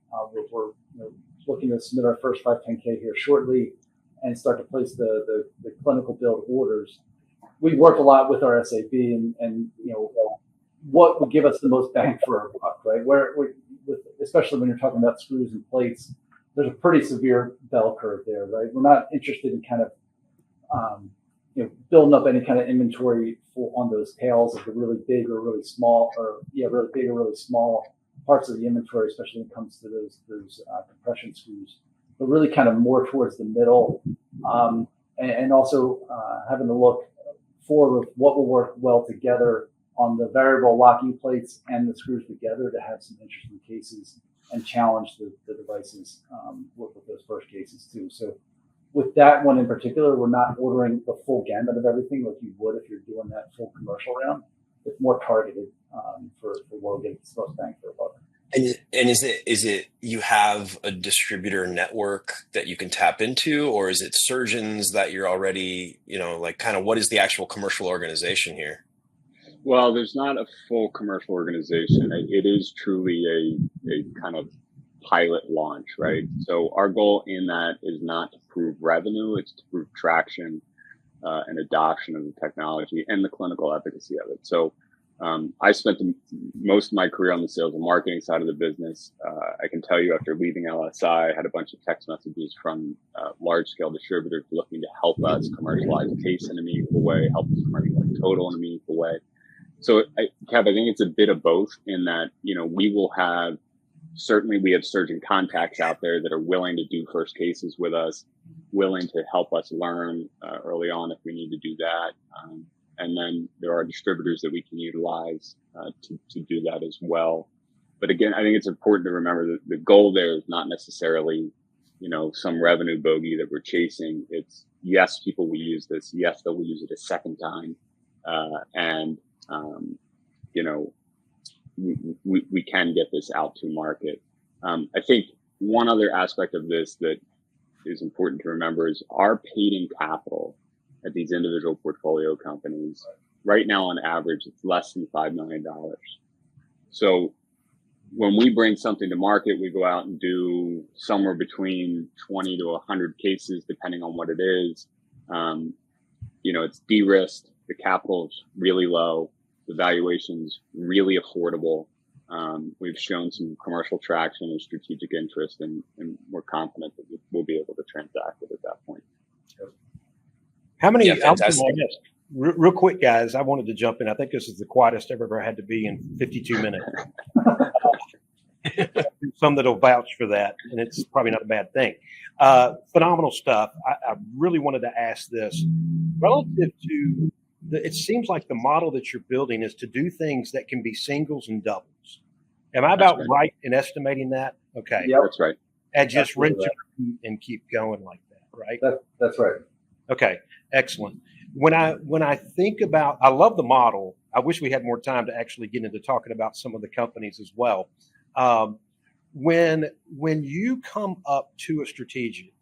We're looking to submit our first 510K here shortly and start to place the clinical build orders. We work a lot with our SAB and what would give us the most bang for our buck, right? Especially when you're talking about screws and plates, there's a pretty severe bell curve there, right? We're not interested in kind of building up any kind of inventory on those tails of the really big or really small, really big or really small parts of the inventory, especially when it comes to those compression screws. But really kind of more towards the middle, and also having to look forward with what will work well together on the variable locking plates and the screws together to have some interesting cases and challenge the devices with those first cases too. So with that one in particular, we're not ordering the full gamut of everything like you would if you're doing that full commercial round. It's more targeted for where we get the most bang for the buck. And is it you have a distributor network that you can tap into, or is it surgeons that you're already, like kind of what is the actual commercial organization here? Well, there's not a full commercial organization. It is truly a kind of pilot launch, right? So our goal in that is not to prove revenue, it's to prove traction and adoption of the technology and the clinical efficacy of it. So I spent most of my career on the sales and marketing side of the business. I can tell you after leaving LSI, I had a bunch of text messages from large-scale distributors looking to help us commercialize Case in a meaningful way, help us commercialize Total in a meaningful way. So, Kev, I think it's a bit of both in that, we will have, certainly we have surgeon contacts out there that are willing to do first cases with us, willing to help us learn early on if we need to do that. And then there are distributors that we can utilize to do that as well. But again, I think it's important to remember that the goal there is not necessarily, some revenue bogey that we're chasing. It's yes, people will use this. Yes, they'll use it a second time. We can get this out to market. I think one other aspect of this that is important to remember is our paid-in capital at these individual portfolio companies. Right now, on average, it's less than $5 million. So when we bring something to market, we go out and do somewhere between 20 to 100 cases, depending on what it is. It's de-risked. The capital is really low. The valuation's really affordable. We've shown some commercial traction and strategic interest, and we're confident that we'll be able to transact it at that point. How many? Yeah, fantastic. Real quick, guys, I wanted to jump in. I think this is the quietest I've ever had to be in 52 minutes. Some that'll vouch for that, and it's probably not a bad thing. Phenomenal stuff. I really wanted to ask this relative to it seems like the model that you're building is to do things that can be singles and doubles. Am I about right in estimating that? Okay. Yep. That's right. And just rinse and keep going like that, right? That's right. Okay. Excellent. When I think about, I love the model. I wish we had more time to actually get into talking about some of the companies as well. When you come up to a strategic,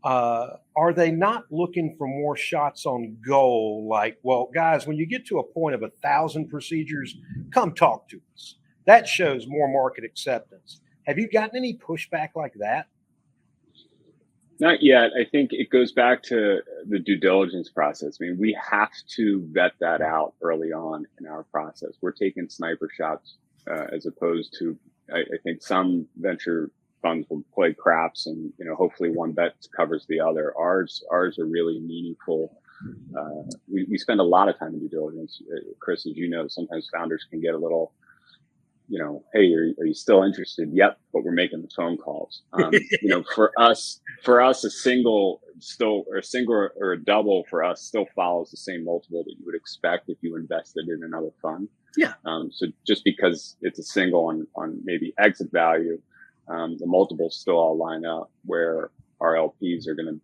are they not looking for more shots on goal? Like, well, guys, when you get to a point of 1,000 procedures, come talk to us. That shows more market acceptance. Have you gotten any pushback like that? Not yet. I think it goes back to the due diligence process. I mean, we have to vet that out early on in our process. We're taking sniper shots as opposed to, I think some venture funds will play craps and, hopefully one bet covers the other. Ours are really meaningful. We spend a lot of time in due diligence. Chris, as you know, sometimes founders can get a little, hey, are you still interested? Yep, but we're making the phone calls. For us, a single or a double for us still follows the same multiple that you would expect if you invested in another fund. Yeah. So just because it's a single on maybe exit value, the multiples still all line up where our LPs are going to,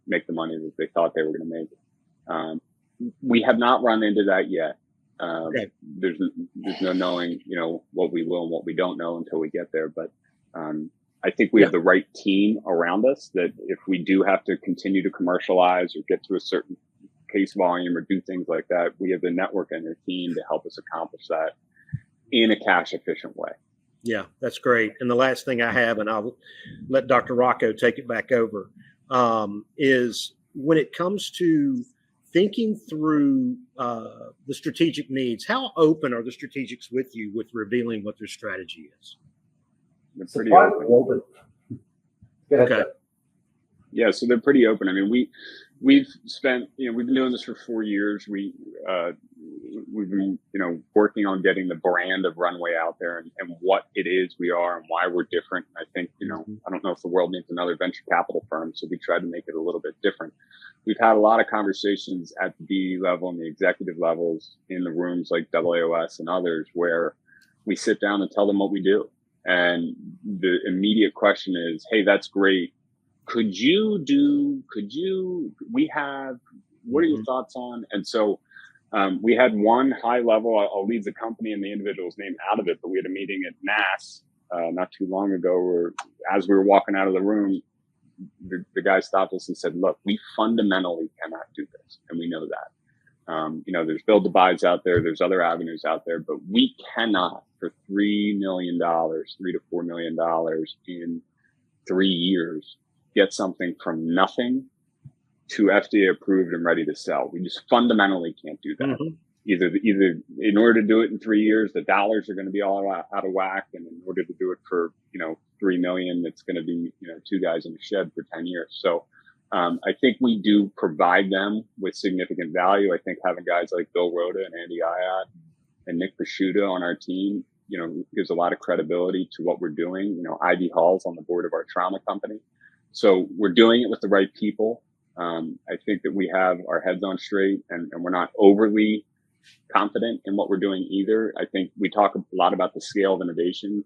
make the money that they thought they were going to make. We have not run into that yet. Right. There's no knowing, what we will and what we don't know until we get there. But I think we have the right team around us that if we do have to continue to commercialize or get to a certain case volume or do things like that, we have the network and their team to help us accomplish that in a cash efficient way. Yeah, that's great. And the last thing I have, and I'll let Dr. Rocco take it back over, is when it comes to thinking through the strategic needs, how open are the strategics with you with revealing what their strategy is? They're pretty open. Okay. Yeah, so they're pretty open. I mean, we've spent, we've been doing this for 4 years. We've been, working on getting the brand of Runway out there and what it is we are and why we're different. I think, I don't know if the world needs another venture capital firm, so we tried to make it a little bit different. We've had a lot of conversations at the BE level and the executive levels in the rooms like AAOS and others where we sit down and tell them what we do. And the immediate question is, hey, that's great. what are your thoughts on? And so we had one high level, I'll leave the company and the individual's name out of it, but we had a meeting at NAS not too long ago where as we were walking out of the room, the guy stopped us and said, look, we fundamentally cannot do this. And we know that. There's build to buys out there. There's other avenues out there, but we cannot for $3 million, $3 to $4 million in 3 years, get something from nothing to FDA approved and ready to sell. We just fundamentally can't do that. Mm-hmm. Either in order to do it in 3 years, the dollars are going to be all out of whack. And in order to do it for, 3 million, it's going to be, 2 guys in a shed for 10 years. So I think we do provide them with significant value. I think having guys like Bill Rhoda and Andy Ayat and Nick Pasciuta on our team, gives a lot of credibility to what we're doing. Ivy Hall's on the board of our trauma company. So we're doing it with the right people. I think that we have our heads on straight and we're not overly confident in what we're doing either. I think we talk a lot about the scale of innovation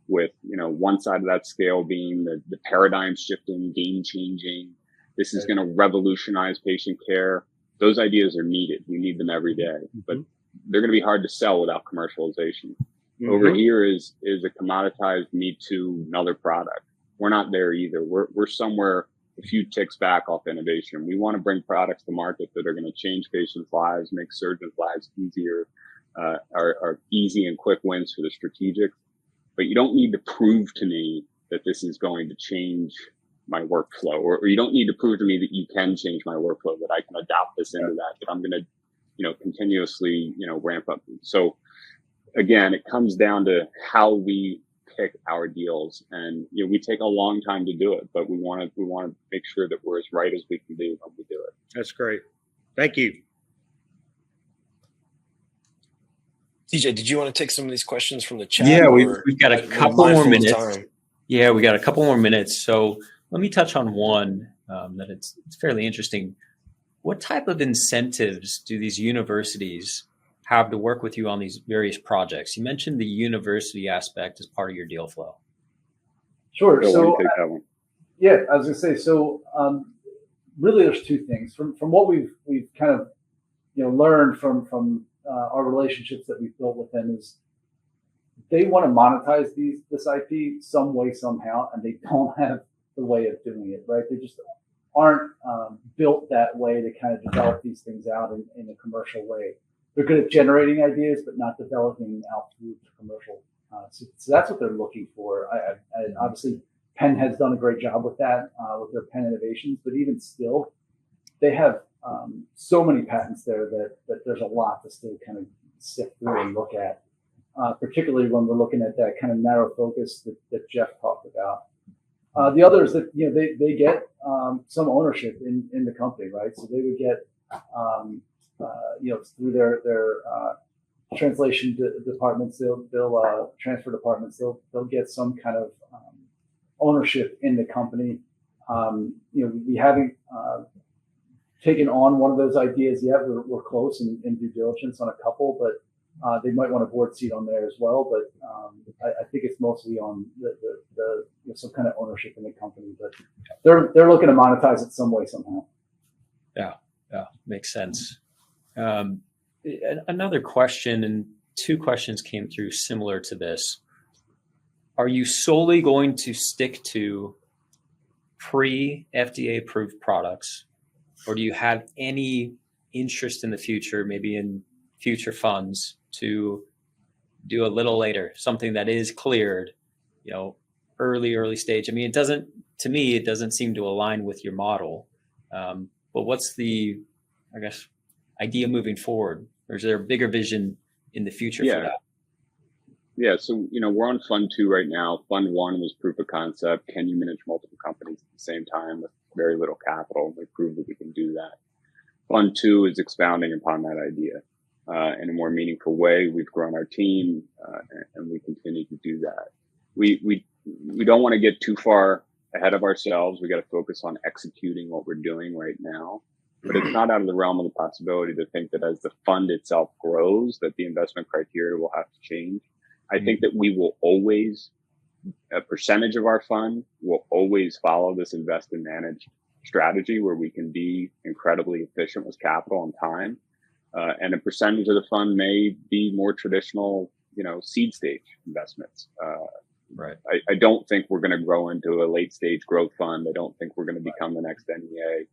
with, one side of that scale being the paradigm shifting, game changing. This is going to revolutionize patient care. Those ideas are needed. We need them every day, but they're going to be hard to sell without commercialization. Over here is a commoditized Me Too, another product. We're not there either. We're somewhere a few ticks back off innovation. We want to bring products to market that are going to change patients' lives, make surgeons' lives easier, are easy and quick wins for the strategic. But you don't need to prove to me that this is going to change my workflow, or you don't need to prove to me that you can change my workflow, that I can adopt this into that I'm going to, continuously, ramp up. So again, it comes down to how we pick our deals, and we take a long time to do it, but we want to make sure that we're as right as we can be when we do it. That's great. Thank you. TJ, did you want to take some of these questions from the chat? Yeah, or we've got a we're couple more mindful of minutes. time? Yeah, we got a couple more minutes. So let me touch on one that it's fairly interesting. What type of incentives do these universities have to work with you on these various projects? You mentioned the university aspect as part of your deal flow. Sure. Bill, why So don't you take that one? yeah, I was going to say, so really there's two things from what we've kind of, learned from our relationships that we've built with them is they want to monetize this IP some way, somehow, and they don't have the way of doing it, right? They just aren't built that way to kind of develop these things out in a commercial way. They're good at generating ideas, but not developing out through commercial. So that's what they're looking for. And obviously, Penn has done a great job with that, with their Penn innovations, but even still, they have so many patents there that there's a lot to still kind of sift through and look at, particularly when we're looking at that kind of narrow focus that Jeff talked about. The other is that they get some ownership in the company, right? So they would get through their translation departments, they'll transfer departments, they'll get some kind of ownership in the company. We haven't taken on one of those ideas yet. We're close in due diligence on a couple, but they might want a board seat on there as well. But I think it's mostly on the some kind of ownership in the company. But they're looking to monetize it some way, somehow. Yeah, makes sense. Another question, and two questions came through similar to this. Are you solely going to stick to pre-FDA approved products, or do you have any interest in the future, maybe in future funds, to do a little later, something that is cleared, early stage? I mean, it doesn't seem to align with your model. But what's the, idea moving forward? Or is there a bigger vision in the future for that? Yeah, so we're on Fund 2 right now. Fund 1 was proof of concept. Can you manage multiple companies at the same time with very little capital? We proved that we can do that. Fund 2 is expounding upon that idea in a more meaningful way. We've grown our team, and we continue to do that. We don't want to get too far ahead of ourselves. We got to focus on executing what we're doing right now. But it's not out of the realm of the possibility to think that as the fund itself grows, that the investment criteria will have to change. I think that we will always A percentage of our fund will always follow this invest and manage strategy where we can be incredibly efficient with capital and time. And a percentage of the fund may be more traditional, seed stage investments. Right. I don't think we're going to grow into a late stage growth fund. I don't think we're going to become the next NEA.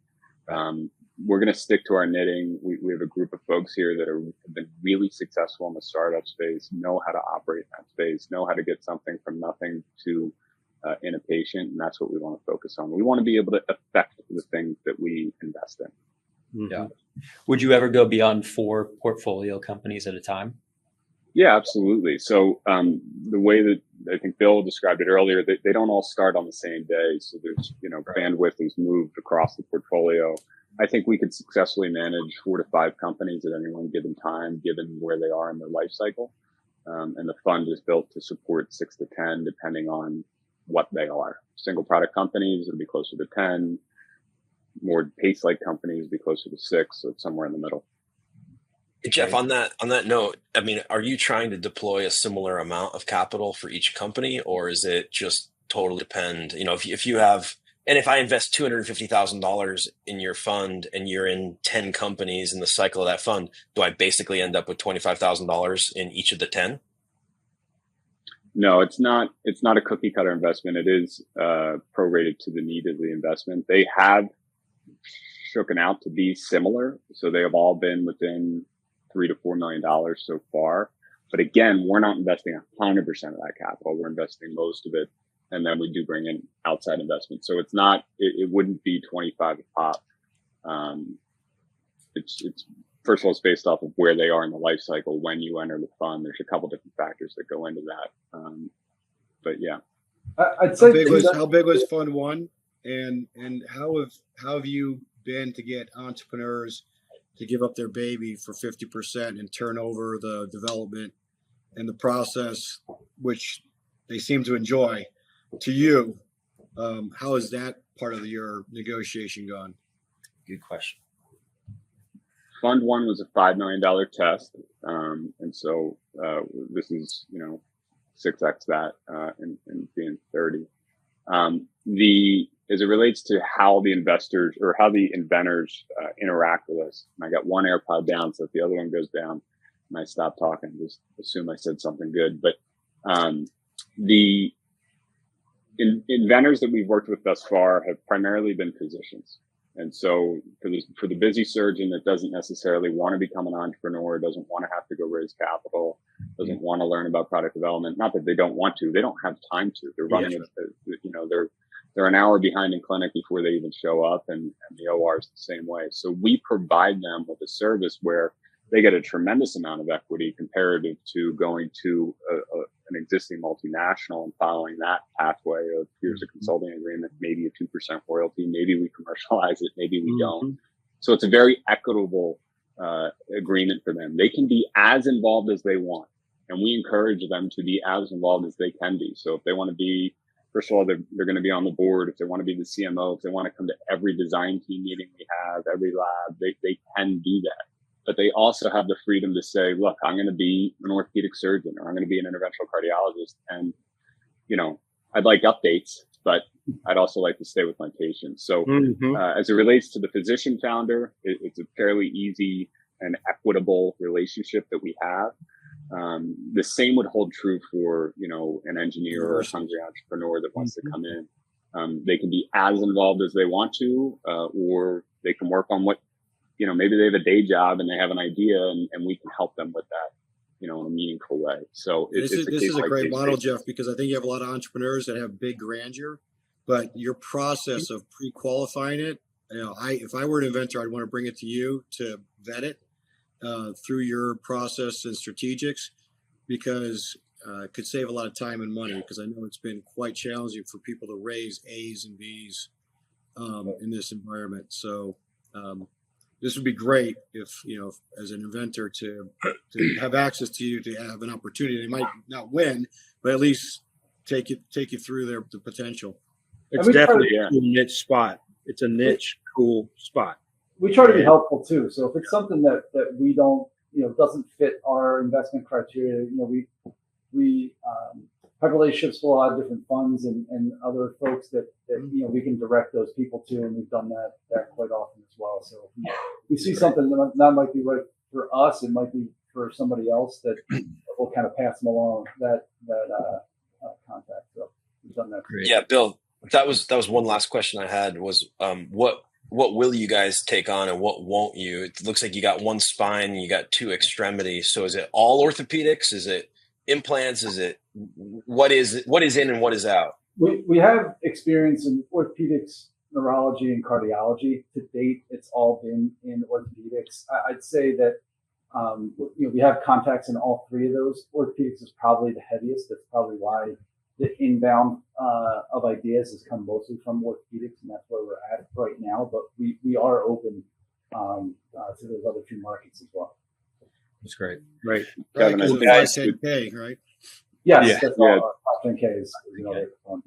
We're going to stick to our knitting. We have a group of folks here that have been really successful in the startup space, know how to operate in that space, know how to get something from nothing to in a patient. And that's what we want to focus on. We want to be able to affect the things that we invest in. Yeah. Would you ever go beyond 4 portfolio companies at a time? Yeah, absolutely. So the way that I think Bill described it earlier, they don't all start on the same day. So there's, bandwidth is moved across the portfolio. I think we could successfully manage 4 to 5 companies at any one given time, given where they are in their life cycle. And the fund is built to support 6 to 10, depending on what they are. Single product companies, it'll be closer to 10. More pace-like companies will be closer to 6, so it's somewhere in the middle. Jeff, on that note, I mean, are you trying to deploy a similar amount of capital for each company, or is it just totally depend? If you have, and if I invest $250,000 in your fund and you're in 10 companies in the cycle of that fund, do I basically end up with $25,000 in each of the 10? No, it's not a cookie cutter investment. It is prorated to the need of the investment. They have shooken out to be similar, so they have all been within $3 to $4 million so far. But again, we're not investing 100% of that capital. We're investing most of it, and then we do bring in outside investment. So it's not. It wouldn't be 25 a pop. It's first of all, it's based off of where they are in the life cycle when you enter the fund. There's a couple different factors that go into that. But yeah, I'd say how big was Fund 1, and how have you been to get entrepreneurs to give up their baby for 50% and turn over the development and the process, which they seem to enjoy, to you? How has that part of your negotiation gone? Good question. Fund 1 was a $5 million test. And so this is, 6x that in being 30. As it relates to how the investors or how the inventors interact with us, and I got one AirPod down, so if the other one goes down and I stop talking, just assume I said something good. But the inventors that we've worked with thus far have primarily been physicians. And so for the busy surgeon that doesn't necessarily want to become an entrepreneur, doesn't want to have to go raise capital, doesn't want to learn about product development, not that they don't want to, they don't have time to. They're running, they're an hour behind in clinic before they even show up, and the OR is the same way. So we provide them with a service where they get a tremendous amount of equity comparative to going to an existing multinational and following that pathway of here's a consulting agreement, maybe a 2% royalty, maybe we commercialize it, maybe we don't. So it's a very equitable agreement for them. They can be as involved as they want, and we encourage them to be as involved as they can be. So if they want to be, first of all, they're going to be on the board. If they want to be the CMO, if they want to come to every design team meeting we have, every lab, they can do that. But they also have the freedom to say, look, I'm going to be an orthopedic surgeon, or I'm going to be an interventional cardiologist. And, I'd like updates, but I'd also like to stay with my patients. So as it relates to the physician founder, it's a fairly easy and equitable relationship that we have. The same would hold true for, an engineer or a hungry entrepreneur that wants to come in. They can be as involved as they want to, or they can work on what, maybe they have a day job and they have an idea, and we can help them with that, in a meaningful way. So this is a great model, Jeff, because I think you have a lot of entrepreneurs that have big grandeur, but your process of pre-qualifying it, if I were an inventor, I'd want to bring it to you to vet it through your process and strategics, because it could save a lot of time and money, because I know it's been quite challenging for people to raise A's and B's in this environment. So this would be great if, as an inventor to have access to you, to have an opportunity. They might not win, but at least take you through the potential. It's definitely a cool niche spot. It's a niche, cool spot. We try to be helpful too. So if it's something that we don't, doesn't fit our investment criteria, we have relationships with a lot of different funds and other folks that we can direct those people to, and we've done that quite often as well. So if we see something that might be right for us, it might be for somebody else that we'll kind of pass them along that contact. So we've done that. Great. Yeah, Bill, that was one last question I had was what will you guys take on and what won't you? It looks like you got one spine, you got two extremities. So is it all orthopedics? Is it implants? Is it what is in and what is out? We have experience in orthopedics, neurology, and cardiology. To date, it's all been in orthopedics. I'd say that we have contacts in all three of those. Orthopedics is probably the heaviest. That's probably why the inbound of ideas has come mostly from orthopedics, and that's where we're at right now. But we are open to those other two markets as well. That's great. Right. Kevin, Because I of think 510K, right? Yes, Yeah. that's all. 510K is another one.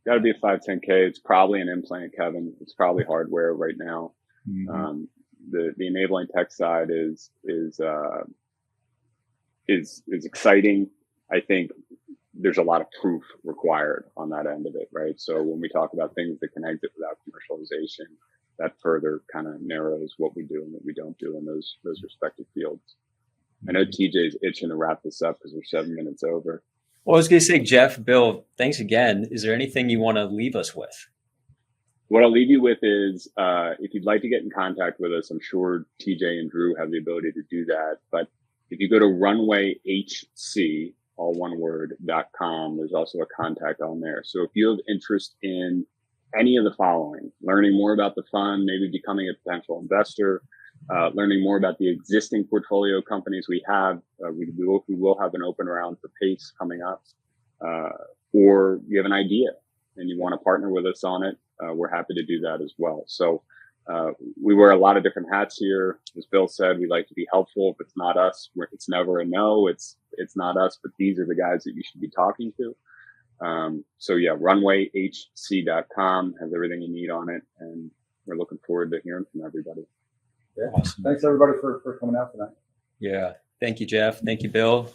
got to be a 510K. It's probably an implant, Kevin. It's probably hardware right now. Mhm. The enabling tech side is exciting. I think there's a lot of proof required on that end of it, right? So when we talk about things that can exit without commercialization, that further kind of narrows what we do and what we don't do in those respective fields. I know TJ's itching to wrap this up because we're 7 minutes over. Well, I was going to say, Jeff, Bill, thanks again. Is there anything you want to leave us with? What I'll leave you with is, if you'd like to get in contact with us, I'm sure TJ and Drew have the ability to do that. But if you go to runwayhc, all one word, .com, there's also a contact on there. So if you have interest in any of the following, learning more about the fund, maybe becoming a potential investor, learning more about the existing portfolio companies we have, we will have an open round for PACE coming up, or you have an idea and you want to partner with us on it, we're happy to do that as well. So we wear a lot of different hats here. As Bill said, we like to be helpful. If it's not us, it's never a no. It's not us, but these are the guys that you should be talking to. So yeah, runwayhc.com has everything you need on it, and we're looking forward to hearing from everybody. Yeah. Awesome. Thanks everybody for coming out tonight. Yeah. Thank you, Jeff. Thank you, Bill.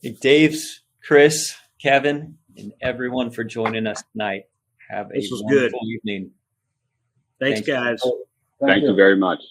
Hey, Dave's, Chris, Kevin, and everyone for joining us tonight. Have a This was wonderful good. evening. Thanks, guys. Thank you very much.